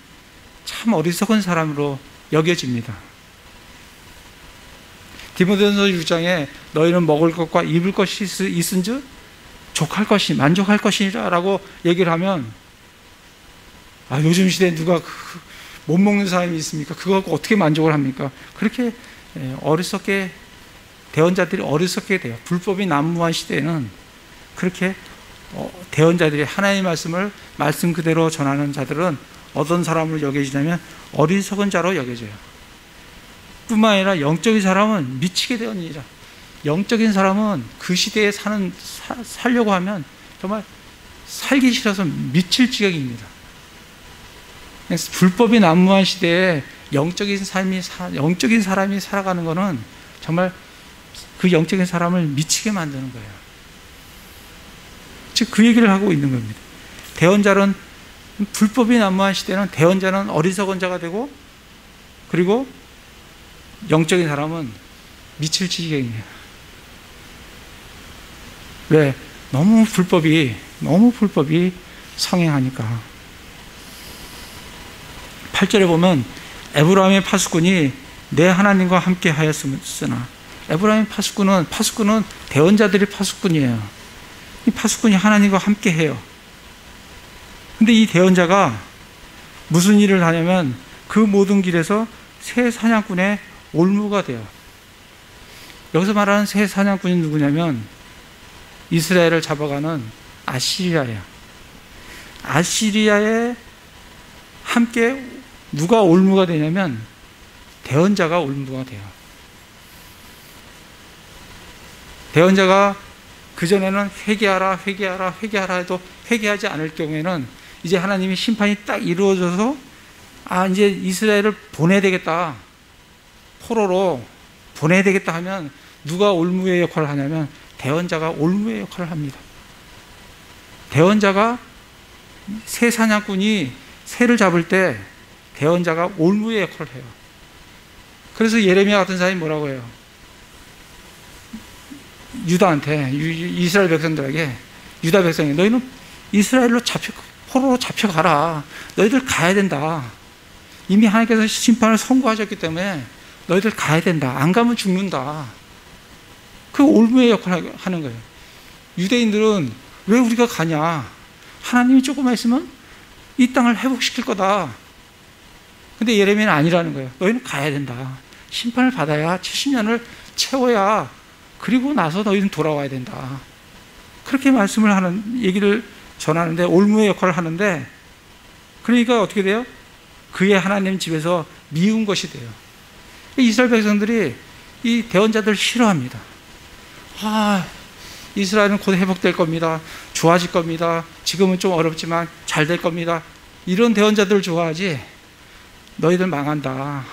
참 어리석은 사람으로 여겨집니다. 디모데전서 6장에 너희는 먹을 것과 입을 것이 있은즉 만족할 것이라 라고 얘기를 하면, 요즘 시대에 누가 못 먹는 사람이 있습니까? 그거 갖고 어떻게 만족을 합니까? 그렇게 어리석게, 대언자들이 어리석게 돼요. 불법이 난무한 시대에는 그렇게 대언자들이 하나님의 말씀을 말씀 그대로 전하는 자들은 어떤 사람으로 여겨지냐면 어리석은 자로 여겨져요. 뿐만 아니라 영적인 사람은 미치게 되었느니라. 영적인 사람은 그 시대에 살려고 하면 정말 살기 싫어서 미칠 지경입니다. 불법이 난무한 시대에 영적인 사람이 살아가는 것은 정말 그 영적인 사람을 미치게 만드는 거예요. 즉 그 얘기를 하고 있는 겁니다. 대언자는, 불법이 난무한 시대는 대언자는 어리석은 자가 되고, 그리고 영적인 사람은 미칠 지경이에요. 왜? 너무 불법이 성행하니까. 8절에 보면 에브라임의 파수꾼이 내 하나님과 함께 하였으나, 에브라임 파수꾼은 대언자들이 파수꾼이에요. 이 파수꾼이 하나님과 함께 해요. 근데 이 대언자가 무슨 일을 하냐면 그 모든 길에서 새 사냥꾼의 올무가 돼요. 여기서 말하는 새 사냥꾼이 누구냐면 이스라엘을 잡아가는 아시리아예요. 아시리아에 함께 누가 올무가 되냐면 대언자가 올무가 돼요. 대언자가 그전에는 회개하라 해도 회개하지 않을 경우에는 이제 하나님의 심판이 딱 이루어져서 이제 이스라엘을 보내야 되겠다, 포로로 보내야 되겠다 하면 누가 올무의 역할을 하냐면 대언자가 올무의 역할을 합니다. 대언자가 새 사냥꾼이 새를 잡을 때 대언자가 올무의 역할을 해요. 그래서 예레미야 같은 사람이 뭐라고 해요? 유다한테, 이스라엘 백성들에게, 유다 백성이 너희는 이스라엘로 포로로 잡혀가라. 너희들 가야 된다. 이미 하나님께서 심판을 선고하셨기 때문에 너희들 가야 된다. 안 가면 죽는다. 그 올무의 역할을 하는 거예요. 유대인들은 왜 우리가 가냐? 하나님이 조금만 있으면 이 땅을 회복시킬 거다. 근데 예레미야는 아니라는 거예요. 너희는 가야 된다. 심판을 받아야 70년을 채워야 그리고 나서 너희는 돌아와야 된다. 그렇게 말씀을 하는, 얘기를 전하는데, 올무의 역할을 하는데, 그러니까 어떻게 돼요? 그의 하나님 집에서 미운 것이 돼요. 이스라엘 백성들이 이 대언자들을 싫어합니다. 이스라엘은 곧 회복될 겁니다. 좋아질 겁니다. 지금은 좀 어렵지만 잘 될 겁니다. 이런 대언자들을 좋아하지, 너희들 망한다.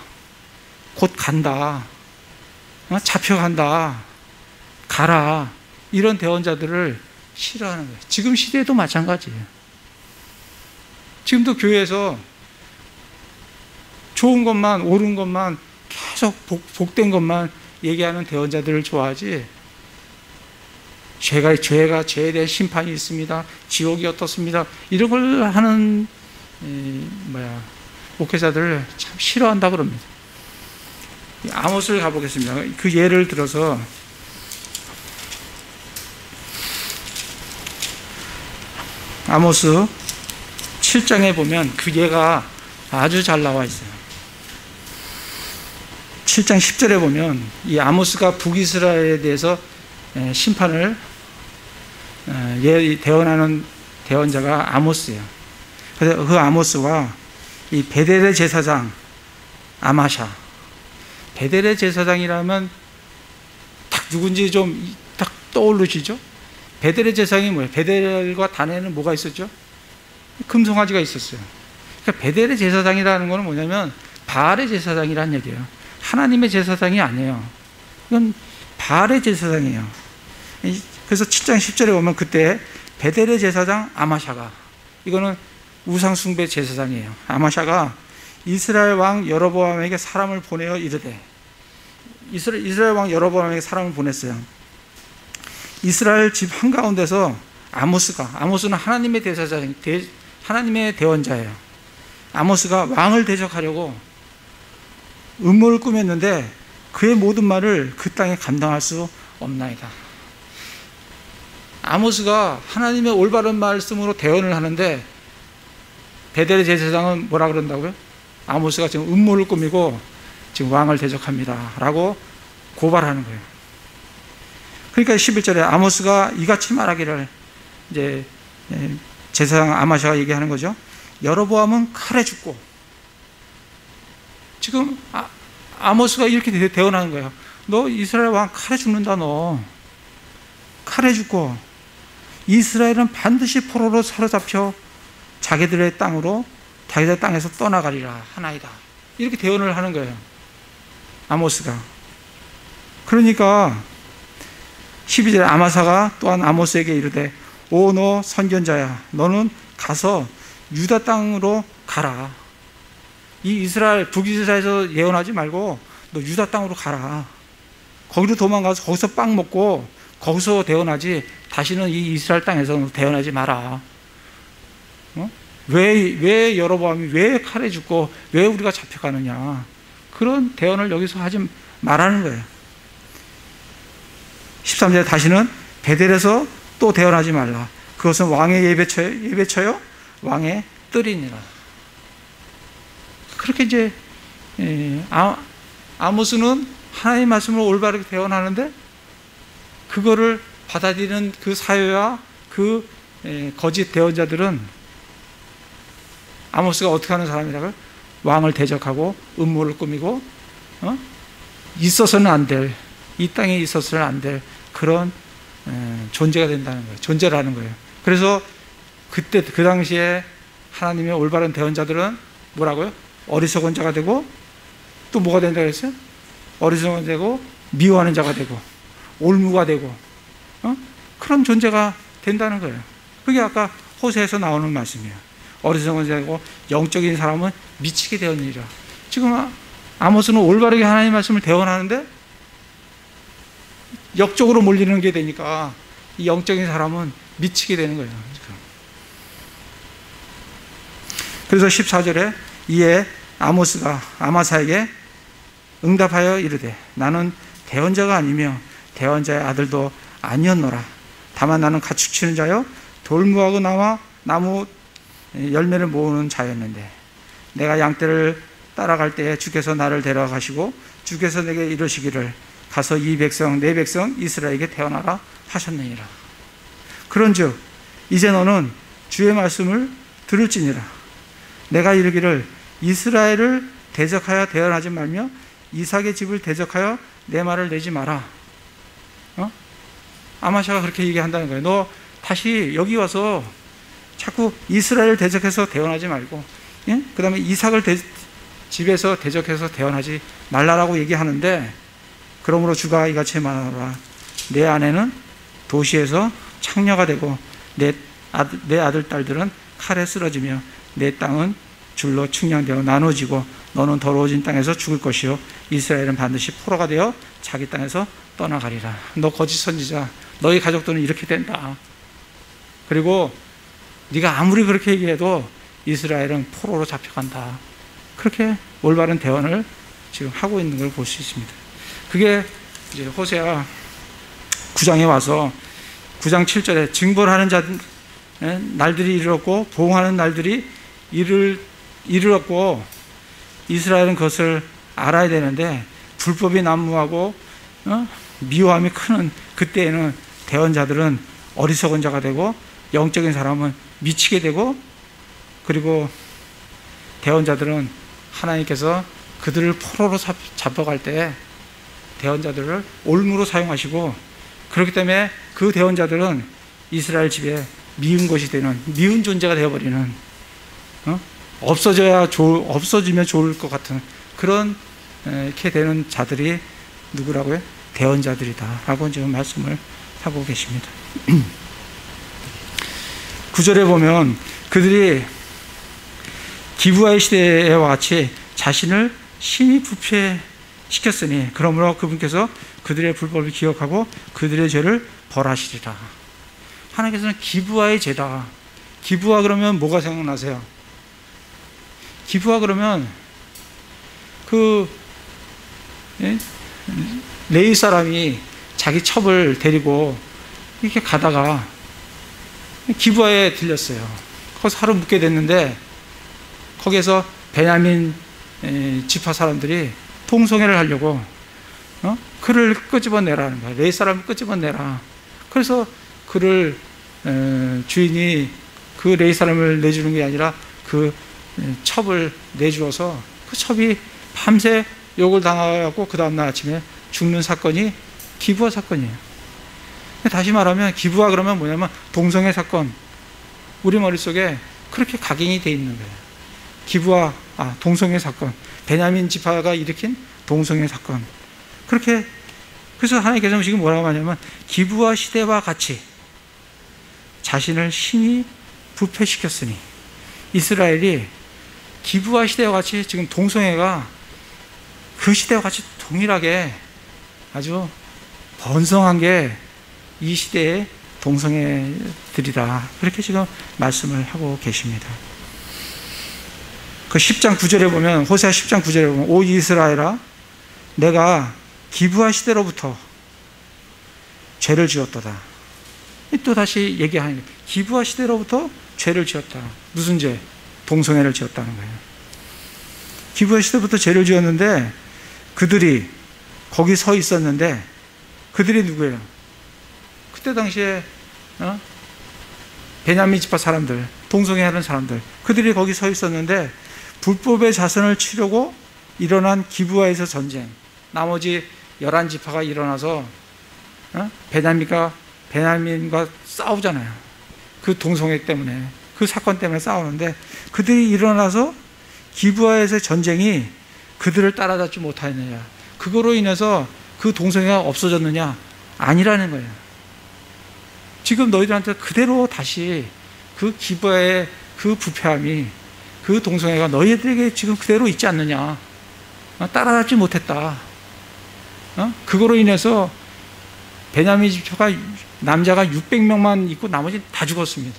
곧 간다. 잡혀간다. 가라. 이런 대언자들을 싫어하는 거예요. 지금 시대에도 마찬가지예요. 지금도 교회에서 좋은 것만, 옳은 것만, 계속 복된 것만 얘기하는 대언자들을 좋아하지, 죄에 대한 심판이 있습니다, 지옥이 어떻습니다, 이런 걸 하는 목회자들을 참 싫어한다 그럽니다. 아모스를 가보겠습니다. 그 예를 들어서 아모스 7장에 보면 그 예가 아주 잘 나와 있어요. 7장 10절에 보면 이 아모스가 북이스라엘에 대해서 심판을 대언하는 대언자가 아모스예요. 그래서 그 아모스와 이 베델의 제사장 아마샤, 베델의 제사장이라면 딱 누군지 좀 딱 떠오르시죠? 베델의 제사장이 뭐예요? 베델과 단에는 뭐가 있었죠? 금송아지가 있었어요. 그러니까 베델의 제사장이라는 것은 뭐냐면 바알의 제사장이라는 얘기예요. 하나님의 제사장이 아니에요. 이건 바알의 제사장이에요. 그래서 7장 10절에 보면 그때 베델의 제사장 아마샤가, 이거는 우상숭배 제사장이에요. 아마샤가 이스라엘 왕 여로보암에게 사람을 보내어 이르되, 이스라엘 왕 여로보암에게 사람을 보냈어요. 이스라엘 집 한가운데서 아모스는 하나님의 대사장, 하나님의 대언자예요. 아모스가 왕을 대적하려고 음모를 꾸몄는데 그의 모든 말을 그 땅에 감당할 수 없나이다. 아모스가 하나님의 올바른 말씀으로 대언을 하는데 베델의 제사장은 뭐라 그런다고요? 아모스가 지금 음모를 꾸미고 지금 왕을 대적합니다 라고 고발하는 거예요. 그러니까 11절에 아모스가 이같이 말하기를, 이제 제사장 아마샤가 얘기하는 거죠. 여로보암은 칼에 죽고, 지금 아모스가 이렇게 대언하는 거예요. 너 이스라엘 왕 칼에 죽는다. 너 칼에 죽고 이스라엘은 반드시 포로로 사로잡혀 자기들의 땅에서 떠나가리라 하나이다. 이렇게 대언을 하는 거예요, 아모스가. 그러니까 12절에 아마사가 또한 아모스에게 이르되, 오 너 선견자야, 너는 가서 유다 땅으로 가라. 이 이스라엘, 북이스라엘에서 예언하지 말고 너 유다 땅으로 가라. 거기로 도망가서 거기서 빵 먹고 거기서 대언하지, 다시는 이 이스라엘 땅에서 대언하지 마라. 왜 여로보암이 왜 칼에 죽고 왜 우리가 잡혀가느냐, 그런 대언을 여기서 하지 말라는 거예요. 13절에 다시는 베델에서 또 대언하지 말라. 그것은 왕의 예배처요 왕의 뜰이니라. 그렇게 이제 아모스는 하나님의 말씀을 올바르게 대언하는데 그거를 받아들이는 그 사회와 그 거짓 대언자들은 아모스가 어떻게 하는 사람이라고요? 왕을 대적하고 음모를 꾸미고 있어서는 안 될, 이 땅에 있어서는 안 될 그런 존재가 된다는 거예요. 존재라는 거예요. 그래서 그때 그 당시에 하나님의 올바른 대언자들은 뭐라고요? 어리석은 자가 되고, 또 뭐가 된다고 했어요? 어리석은 되고 미워하는 자가 되고 올무가 되고 그런 존재가 된다는 거예요. 그게 아까 호세에서 나오는 말씀이에요. 어리석은 자고 영적인 사람은 미치게 되었느니라. 지금 아모스는 올바르게 하나님의 말씀을 대언하는데 역적으로 몰리는 게 되니까 이 영적인 사람은 미치게 되는 거예요. 그래서 14절에 이에 아모스가 아마사에게 응답하여 이르되, 나는 대언자가 아니며 대언자의 아들도 아니었노라. 다만 나는 가축치는 자요 돌무하고 나무 열매를 모으는 자였는데, 내가 양떼를 따라갈 때에 주께서 나를 데려가시고 주께서 내게 이르시기를, 가서 이 백성 내 백성 이스라엘에게 태어나라 하셨느니라. 그런즉 이제 너는 주의 말씀을 들을지니라. 내가 이르기를 이스라엘을 대적하여 대언하지 말며 이삭의 집을 대적하여 내 말을 내지 마라. 아마샤가 그렇게 얘기한다는 거예요. 너 다시 여기 와서 자꾸 이스라엘을 대적해서 대언하지 말고, 그 다음에 이삭을 집에서 대적해서 대언하지 말라라고 얘기하는데, 그러므로 주가 이같이 말하노라. 내 아내는 도시에서 창녀가 되고 내 아들 딸들은 칼에 쓰러지며 내 땅은 줄로 측량되어 나눠지고 너는 더러워진 땅에서 죽을 것이요 이스라엘은 반드시 포로가 되어 자기 땅에서 떠나가리라. 너 거짓 선지자, 너희 가족들은 이렇게 된다. 그리고 네가 아무리 그렇게 얘기해도 이스라엘은 포로로 잡혀간다. 그렇게 올바른 대언을 지금 하고 있는 걸 볼 수 있습니다. 그게 이제 호세아 9장에 와서 9장 7절에 징벌하는 날들이 이르렀고 보응하는 날들이 이르렀고 이스라엘은 그것을 알아야 되는데 불법이 난무하고 미워함이 크는 그때에는 대언자들은 어리석은 자가 되고 영적인 사람은 미치게 되고, 그리고 대언자들은 하나님께서 그들을 포로로 잡아갈 때 대언자들을 올무로 사용하시고, 그렇기 때문에 그 대언자들은 이스라엘 집에 미운 것이 되는, 미운 존재가 되어버리는, 없어지면 좋을 것 같은 그런 이렇게 되는 자들이 누구라고요? 대언자들이다 라고 지금 말씀을 하고 계십니다. 9절에 보면 그들이 기브아의 시대와 같이 자신을 심히 부패시켰으니 그러므로 그분께서 그들의 불법을 기억하고 그들의 죄를 벌하시리라. 하나님께서는 기브아의 죄다. 기브아 그러면 뭐가 생각나세요? 기브아 그러면 레위 사람이 자기 첩을 데리고 이렇게 가다가 기브아에 들렸어요. 거기서 하루 묵게 됐는데 거기에서 베냐민 지파 사람들이 동성애를 하려고 그를 끄집어내라는 거예요. 레위 사람을 끄집어내라. 그래서 그를 주인이 그 레위 사람을 내주는 게 아니라 그 첩을 내주어서 그 첩이 밤새 욕을 당하고 그 다음날 아침에 죽는 사건이 기브아 사건이에요. 다시 말하면 기브아 그러면 뭐냐면 동성애 사건. 우리 머릿속에 그렇게 각인이 돼 있는 거예요. 기브아, 동성애 사건. 베냐민 지파가 일으킨 동성애 사건. 그렇게, 그래서 하나님께서 지금 뭐라고 하냐면 기브아 시대와 같이 자신을 심히 부패시켰으니, 이스라엘이 기브아 시대와 같이 지금 동성애가 그 시대와 같이 동일하게 아주 번성한 게 이 시대의 동성애들이다. 그렇게 지금 말씀을 하고 계십니다. 그 10장 9절에 보면, 호세아 10장 9절에 보면, 오 이스라엘아, 내가 기브아 시대로부터 죄를 지었도다. 또 다시 얘기하는 거예요. 기브아 시대로부터 죄를 지었다. 무슨 죄? 동성애를 지었다는 거예요. 기브아 시대부터 죄를 지었는데 그들이 거기 서 있었는데, 그들이 누구예요? 그때 당시에 베냐민 지파 사람들, 동성애하는 사람들, 그들이 거기 서 있었는데 불법의 자선을 치려고 일어난 기브아에서 전쟁, 나머지 11지파가 일어나서 베냐민과 싸우잖아요. 그 동성애 때문에, 그 사건 때문에 싸우는데 그들이 일어나서 기브아에서 전쟁이 그들을 따라잡지 못하느냐, 그거로 인해서 그 동성애가 없어졌느냐? 아니라는 거예요. 지금 너희들한테 그대로 다시 그 기브아의 그 부패함이, 그 동성애가 너희들에게 지금 그대로 있지 않느냐? 따라잡지 못했다. 그거로 인해서 베냐민 지파가 남자가 600명만 있고 나머지 다 죽었습니다.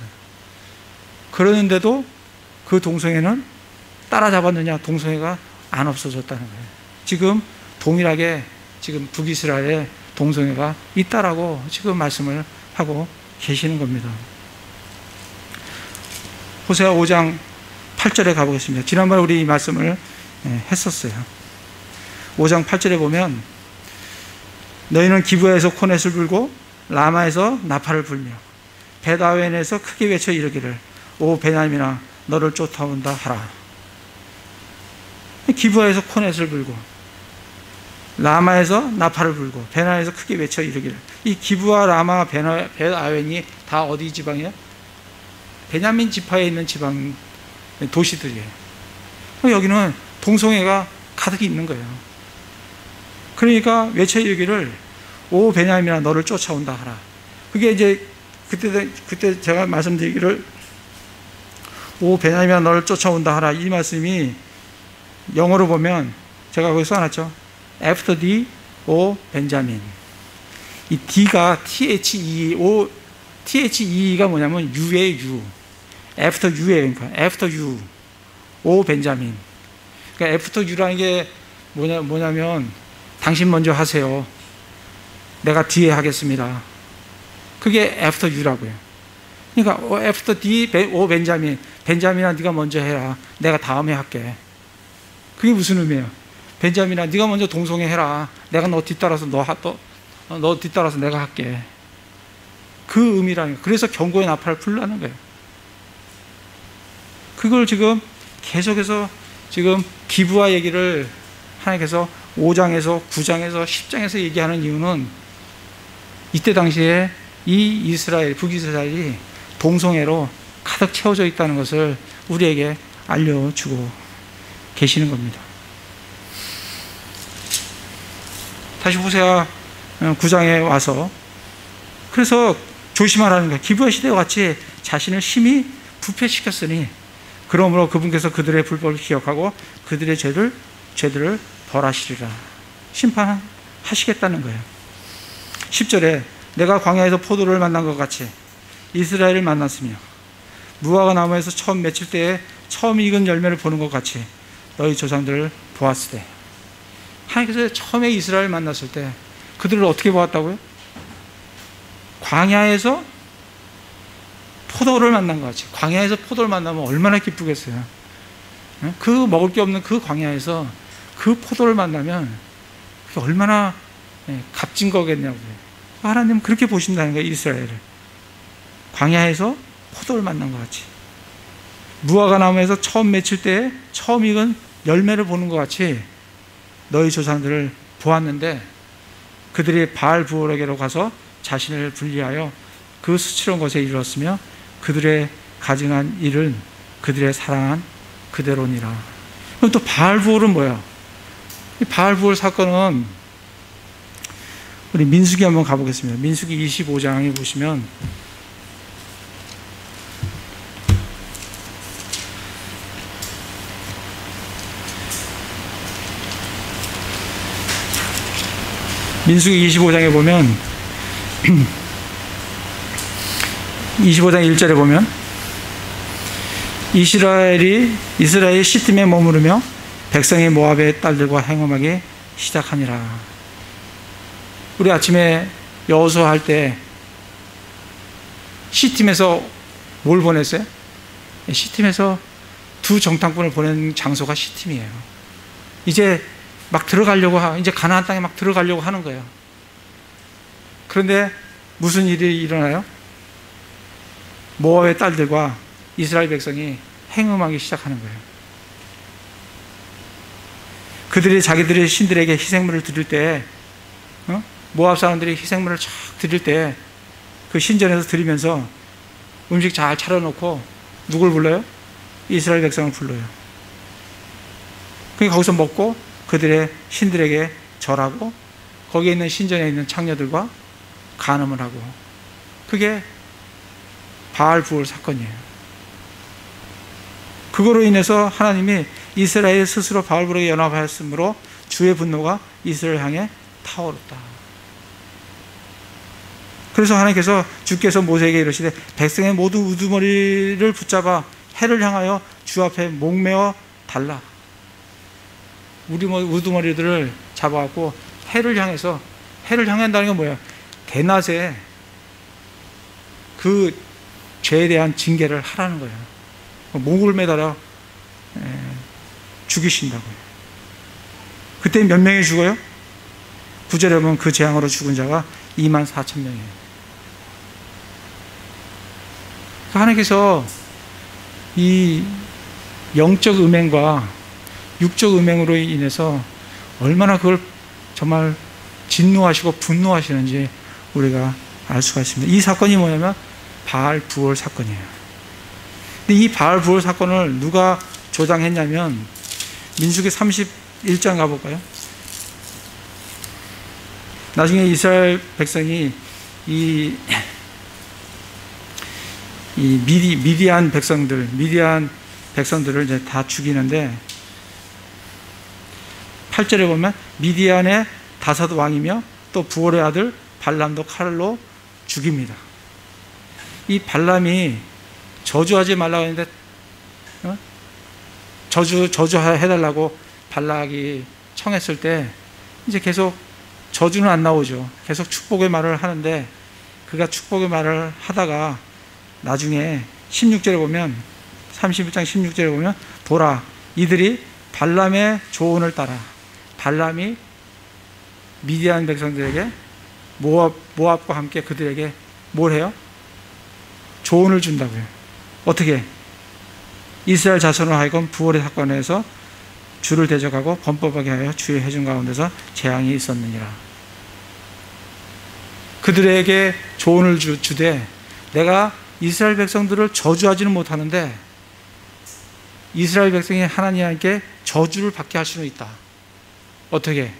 그러는데도 그 동성애는 따라잡았느냐? 동성애가 안 없어졌다는 거예요. 지금 동일하게 지금 북이스라엘에 동성애가 있다라고 지금 말씀을 하고 계시는 겁니다. 호세아 5장 8절에 가보겠습니다. 지난번에 우리 이 말씀을 했었어요. 5장 8절에 보면, 너희는 기브아에서 코넷을 불고 라마에서 나팔을 불며 베다웬에서 크게 외쳐 이르기를 오 베냐민아 너를 쫓아온다 하라. 기브아에서 코넷을 불고 라마에서 나팔을 불고 베나에서 크게 외쳐 이르기를. 이 기브아, 라마, 베다웬이 다 어디 지방이에요? 베냐민 지파에 있는 지방 도시들이에요. 여기는 동성애가 가득 있는 거예요. 그러니까 외쳐 이르기를 오 베냐민아 너를 쫓아온다 하라. 그게 이제 그때 제가 말씀드리기를 오 베냐민아 너를 쫓아온다 하라, 이 말씀이 영어로 보면 제가 거기 써놨죠. After the O 벤자민. 이 D가 THE가 뭐냐면 U의 U. After U예요. 그러니까 After U. O 벤자민. 그러니까 After U라는 게 뭐냐면 당신 먼저 하세요. 내가 뒤에 하겠습니다. 그게 After U라고요. 그러니까 After the O 벤자민. 벤자민아 네가 먼저 해라. 내가 다음에 할게. 그게 무슨 의미예요? 벤자민아 네가 먼저 동성애 해라. 내가 너 뒤따라서 너 뒤따라서 내가 할게. 그 의미라는 거예요. 그래서 경고의 나팔을 불라는 거예요. 그걸 지금 계속해서 지금 기브와 얘기를 하나님께서 5장에서 9장에서 10장에서 얘기하는 이유는 이때 당시에 이 북이스라엘이 동성애로 가득 채워져 있다는 것을 우리에게 알려주고 계시는 겁니다. 다시 호세아 9장에 와서 그래서 조심하라는 거예요. 기브의 시대와 같이 자신을 심히 부패시켰으니 그러므로 그분께서 그들의 불법을 기억하고 그들의 죄들을 벌하시리라. 심판하시겠다는 거예요. 10절에 내가 광야에서 포도를 만난 것 같이 이스라엘을 만났으며 무화과 나무에서 처음 맺힐 때에 처음 익은 열매를 보는 것 같이 너희 조상들을 보았으되. 하나님께서 처음에 이스라엘을 만났을 때 그들을 어떻게 보았다고요? 광야에서 포도를 만난 것 같이. 광야에서 포도를 만나면 얼마나 기쁘겠어요. 그 먹을 게 없는 그 광야에서 그 포도를 만나면 그게 얼마나 값진 거겠냐고요. 하나님은 그렇게 보신다는 거예요. 이스라엘을 광야에서 포도를 만난 것 같이, 무화과 나무에서 처음 맺힐 때에 처음 익은 열매를 보는 것 같이 너희 조상들을 보았는데 그들이 바알 부올에게로 가서 자신을 분리하여 그 수치로운 것에 이르렀으며 그들의 가증한 일은 그들의 사랑한 그대로니라. 그럼 또 바알 부올은 뭐야? 이 바알 부올 사건은 우리 민수기 한번 가보겠습니다. 민수기 25장에 보시면 민수기 25장에 보면 25장 1절에 보면 이스라엘이 시팀에 머무르며 백성이 모압의 딸들과 행음하기 시작하니라. 우리 아침에 여호수아 할 때 시팀에서 뭘 보냈어요? 시팀에서 두 정탐꾼을 보낸 장소가 시팀이에요. 이제 막 이제 가나안 땅에 막 들어가려고 하는 거예요. 그런데 무슨 일이 일어나요? 모압의 딸들과 이스라엘 백성이 행음하기 시작하는 거예요. 그들이 자기들의 신들에게 희생물을 드릴 때, 모압 사람들이 희생물을 쫙 드릴 때 그 신전에서 드리면서 음식 잘 차려놓고 누굴 불러요? 이스라엘 백성을 불러요. 그러니까 거기서 먹고 그들의 신들에게 절하고 거기에 있는 신전에 있는 창녀들과 간음을 하고, 그게 바알 부올 사건이에요. 그거로 인해서 하나님이 이스라엘 스스로 바알 부올에게 연합하였으므로 주의 분노가 이스라엘 향해 타오르다. 그래서 하나님께서 주께서 모세에게 이르시되 백성의 모든 우두머리를 붙잡아 해를 향하여 주 앞에 목매어 달라. 우리 우두머리들을 잡아갖고 해를 향한다는 건 뭐예요? 대낮에 그 죄에 대한 징계를 하라는 거예요. 목을 매달아 죽이신다고요. 그때 몇 명이 죽어요? 9절에 보면 그 재앙으로 죽은 자가 24,000명이에요. 하나님께서 이 영적 음행과 육적 음행으로 인해서 얼마나 그걸 정말 진노하시고 분노하시는지 우리가 알 수가 있습니다. 이 사건이 뭐냐면 바알 부올 사건이에요. 근데 이 바알 부올 사건을 누가 조장했냐면 민수기 31장 가볼까요? 나중에 이스라엘 백성이 이 미디안 백성들을 이제 다 죽이는데 8절에 보면 미디안의 다섯 왕이며 또 부올의 아들 발람도 칼로 죽입니다. 이 발람이 저주하지 말라고 했는데 저주해달라고 발락이 청했을 때 이제 계속 저주는 안 나오죠. 계속 축복의 말을 하는데 그가 축복의 말을 하다가 나중에 16절에 보면 31장 16절에 보면 보라 이들이 발람의 조언을 따라 발람이 미디안 백성들에게 모압과 함께 그들에게 뭘 해요? 조언을 준다고요. 어떻게? 이스라엘 자손을 하여금 부올의 사건에서 주를 대적하고 범법하게 하여 주의 회중 가운데서 재앙이 있었느니라. 그들에게 조언을 주되 내가 이스라엘 백성들을 저주하지는 못하는데 이스라엘 백성이 하나님께 저주를 받게 할 수는 있다. 어떻게?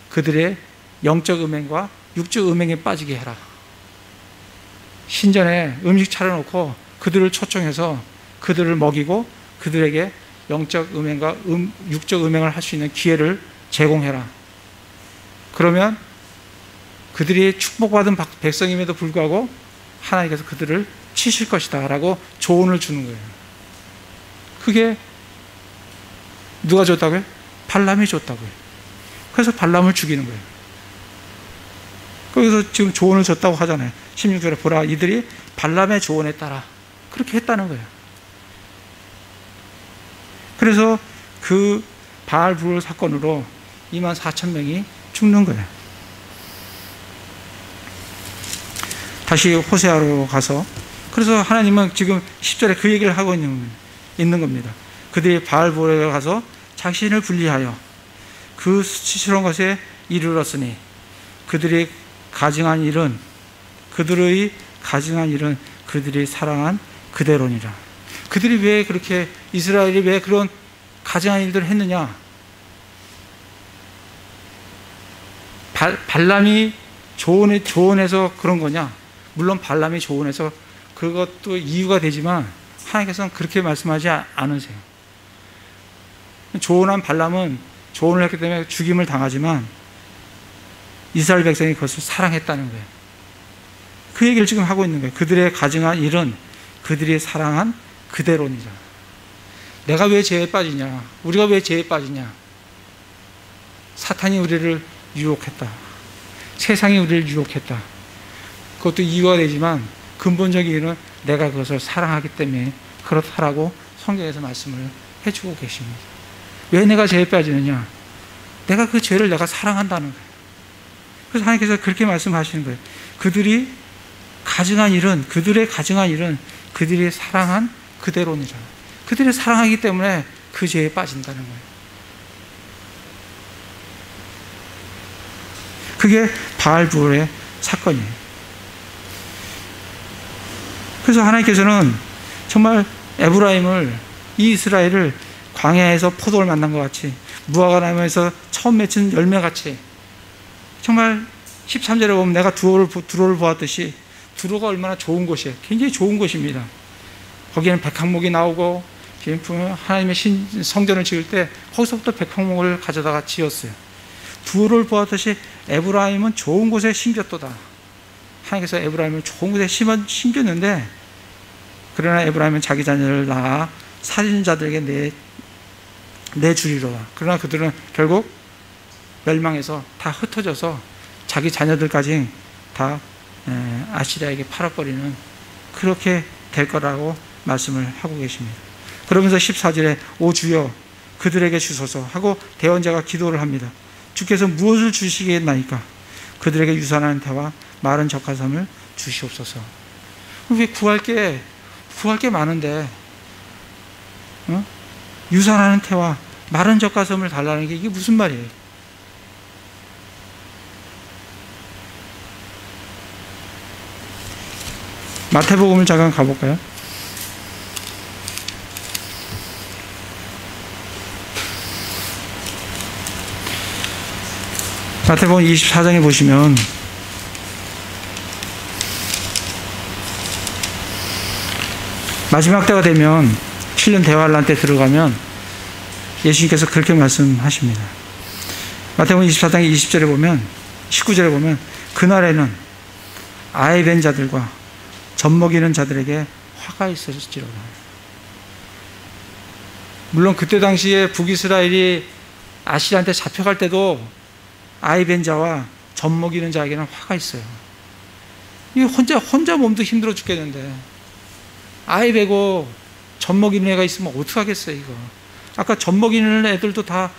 그들의 영적 음행과 육적 음행에 빠지게 해라. 신전에 음식 차려놓고 그들을 초청해서 그들을 먹이고 그들에게 영적 음행과 육적 음행을 할 수 있는 기회를 제공해라. 그러면 그들이 축복받은 백성임에도 불구하고 하나님께서 그들을 치실 것이다 라고 조언을 주는 거예요. 그게 누가 줬다고요? 발람이 줬다고요. 그래서 발람을 죽이는 거예요. 거기서 지금 조언을 줬다고 하잖아요. 16절에 보라 이들이 발람의 조언에 따라 그렇게 했다는 거예요. 그래서 그 바알불 사건으로 24,000명이 죽는 거예요. 다시 호세아로 가서 그래서 하나님은 지금 10절에 그 얘기를 하고 있는 겁니다. 그들이 바알불에 가서 자신을 분리하여 그 수치스러운 것에 이르렀으니 그들의 가증한 일은 그들이 사랑한 그대로니라. 그들이 왜 그렇게 이스라엘이 왜 그런 가증한 일들을 했느냐? 발람이 조언해서 그런 거냐? 물론 발람이 조언해서 그것도 이유가 되지만 하나님께서는 그렇게 말씀하지 않으세요. 조언한 발람은 조언을 했기 때문에 죽임을 당하지만 이스라엘 백성이 그것을 사랑했다는 거예요. 그 얘기를 지금 하고 있는 거예요. 그들의 가증한 일은 그들이 사랑한 그대로니라. 내가 왜 죄에 빠지냐? 우리가 왜 죄에 빠지냐? 사탄이 우리를 유혹했다. 세상이 우리를 유혹했다. 그것도 이유가 되지만 근본적인 이유는 내가 그것을 사랑하기 때문에 그렇다라고 성경에서 말씀을 해주고 계십니다. 왜 내가 죄에 빠지느냐? 내가 그 죄를 내가 사랑한다는 거예요. 그래서 하나님께서 그렇게 말씀하시는 거예요. 그들의 가증한 일은 그들이 사랑한 그대로니라. 그들이 사랑하기 때문에 그 죄에 빠진다는 거예요. 그게 바알불의 사건이에요. 그래서 하나님께서는 정말 에브라임을 이 이스라엘을 광야에서 포도를 만난 것 같이 무화과 나무에서 처음 맺힌 열매같이 정말 13절에 보면 내가 두로를 보았듯이 두로가 얼마나 좋은 곳이에요. 굉장히 좋은 곳입니다. 거기에는 백향목이 나오고 하나님의 성전을 지을 때 거기서부터 백향목을 가져다가 지었어요. 두로를 보았듯이 에브라임은 좋은 곳에 심겼도다. 하나님께서 에브라임을 좋은 곳에 심겼는데 그러나 에브라임은 자기 자녀를 낳아 살인자들에게 내주리로다. 그러나 그들은 결국 멸망해서 다 흩어져서 자기 자녀들까지 다 아시리아에게 팔아버리는 그렇게 될 거라고 말씀을 하고 계십니다. 그러면서 14절에 오 주여 그들에게 주소서 하고 대언자가 기도를 합니다. 주께서 무엇을 주시겠나이까? 그들에게 유산하는 태와 마른 젓가슴을 주시옵소서. 왜 구할 게 많은데 유산하는 태와 마른 젓가슴을 달라는 게 이게 무슨 말이에요? 마태복음을 잠깐 가볼까요? 마태복음 24장에 보시면 마지막 때가 되면 7년 대환란 때 들어가면 예수님께서 그렇게 말씀하십니다. 마태복음 24장 20절에 보면 19절에 보면 그날에는 아이 벤 자들과 젖먹이는 자들에게 화가 있을지로다. 물론 그때 당시에 북이스라엘이 아시리한테 잡혀갈 때도 아이 벤 자와 젖먹이는 자에게는 화가 있어요. 이 혼자 몸도 힘들어 죽겠는데 아이 베고 젖먹이는 애가 있으면 어떡하겠어요 이거. 아까 젖먹이는 애들도 다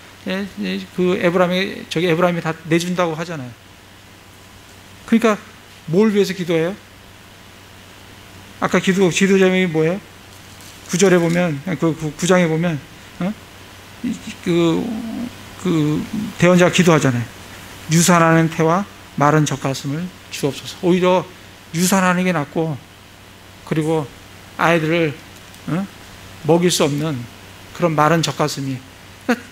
그 에브라임이 다 내준다고 하잖아요. 그러니까 뭘 위해서 기도해요? 아까 기도 제목이 뭐예요? 9절에 보면, 그 9장에 보면, 대언자가 기도하잖아요. 유산하는 태와 마른 젖가슴을 주옵소서. 오히려 유산하는 게 낫고, 그리고 아이들을 먹일 수 없는 그런 마른 젖가슴이. 그러니까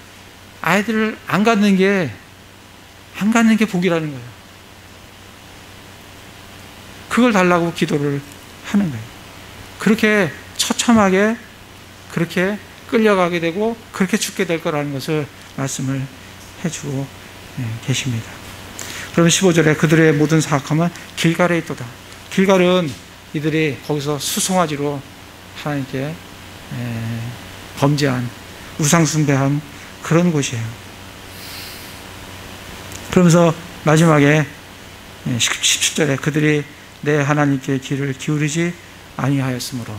아이들을 안 갖는 게 복이라는 거예요. 그걸 달라고 기도를 하는 거예요. 그렇게 처참하게 그렇게 끌려가게 되고 그렇게 죽게 될 거라는 것을 말씀을 해주고 계십니다. 그러면 15절에 그들의 모든 사악함은 길갈에 있도다. 길갈은 이들이 거기서 수송아지로 하나님께 범죄한 우상숭배한 그런 곳이에요. 그러면서 마지막에 17절에 그들이 내 하나님께 귀를 기울이지 아니하였으므로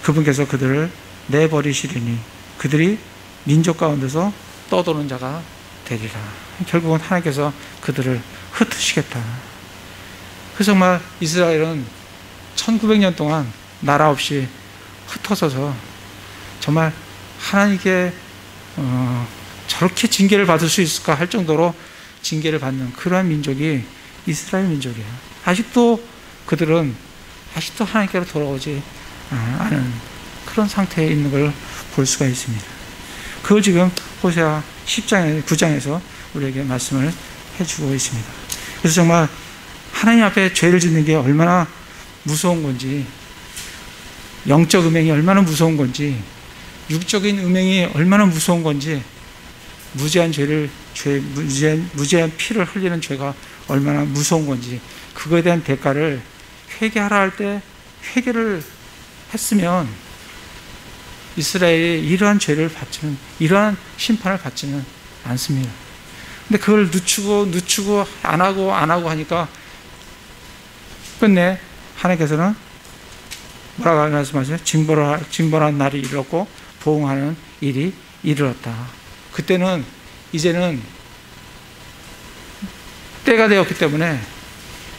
그분께서 그들을 내버리시리니 그들이 민족 가운데서 떠도는 자가 되리라. 결국은 하나님께서 그들을 흩으시겠다. 그래서 정말 이스라엘은 1900년 동안 나라 없이 흩어져서 정말 하나님께 저렇게 징계를 받을 수 있을까 할 정도로 징계를 받는 그러한 민족이 이스라엘 민족이에요. 아직도 그들은 아직도 하나님께로 돌아오지 않은 그런 상태에 있는 걸 볼 수가 있습니다. 그걸 지금 호세아 10장에 9장에서 우리에게 말씀을 해주고 있습니다. 그래서 정말 하나님 앞에 죄를 짓는 게 얼마나 무서운 건지, 영적 음행이 얼마나 무서운 건지, 육적인 음행이 얼마나 무서운 건지, 무지한 피를 흘리는 죄가 얼마나 무서운 건지, 그거에 대한 대가를 회개하라 할 때 회개를 했으면 이스라엘이 이러한 죄를 받지는, 이러한 심판을 받지는 않습니다. 근데 그걸 늦추고 안 하고 하니까 끝내 하나님께서는 뭐라고 말씀하세요? 징벌한 날이 이르렀고 보응하는 일이 이르렀다. 그때는 이제는 때가 되었기 때문에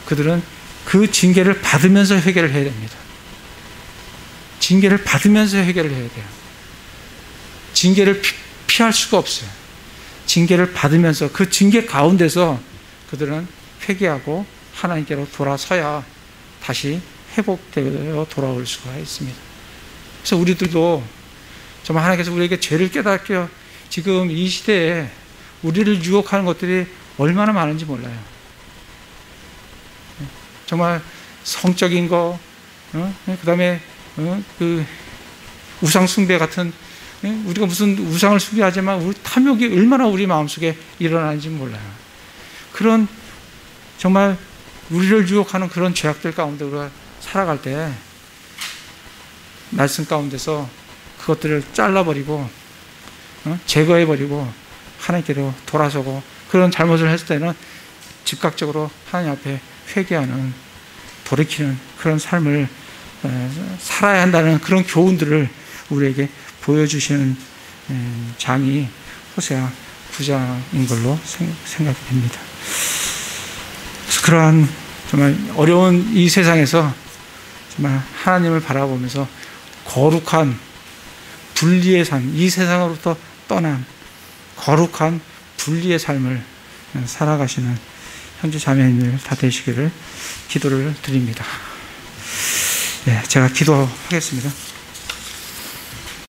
그들은 그 징계를 받으면서 회개를 해야 됩니다. 징계를 받으면서 회개를 해야 돼요. 징계를 피할 수가 없어요. 징계를 받으면서 그 징계 가운데서 그들은 회개하고 하나님께로 돌아서야 다시 회복되어 돌아올 수가 있습니다. 그래서 우리들도 정말 하나님께서 우리에게 죄를 깨닫게 지금 이 시대에 우리를 유혹하는 것들이 얼마나 많은지 몰라요. 정말 성적인 거, 그 다음에 그 우상 숭배 같은, 우리가 무슨 우상을 숭배하지만 우리 탐욕이 얼마나 우리 마음속에 일어나는지 몰라요. 그런 정말 우리를 유혹하는 그런 죄악들 가운데 우리가 살아갈 때 말씀 가운데서 그것들을 잘라버리고 제거해버리고 하나님께로 돌아서고, 그런 잘못을 했을 때는 즉각적으로 하나님 앞에 회개하는, 돌이키는 그런 삶을 살아야 한다는 그런 교훈들을 우리에게 보여주시는 장이 호세아 9장인 걸로 생각이 됩니다. 그래서 그러한 정말 어려운 이 세상에서 정말 하나님을 바라보면서 거룩한 분리의 삶, 이 세상으로부터 떠난 거룩한 분리의 삶을 살아가시는 형제 자매님들 다 되시기를 기도를 드립니다. 네, 제가 기도하겠습니다.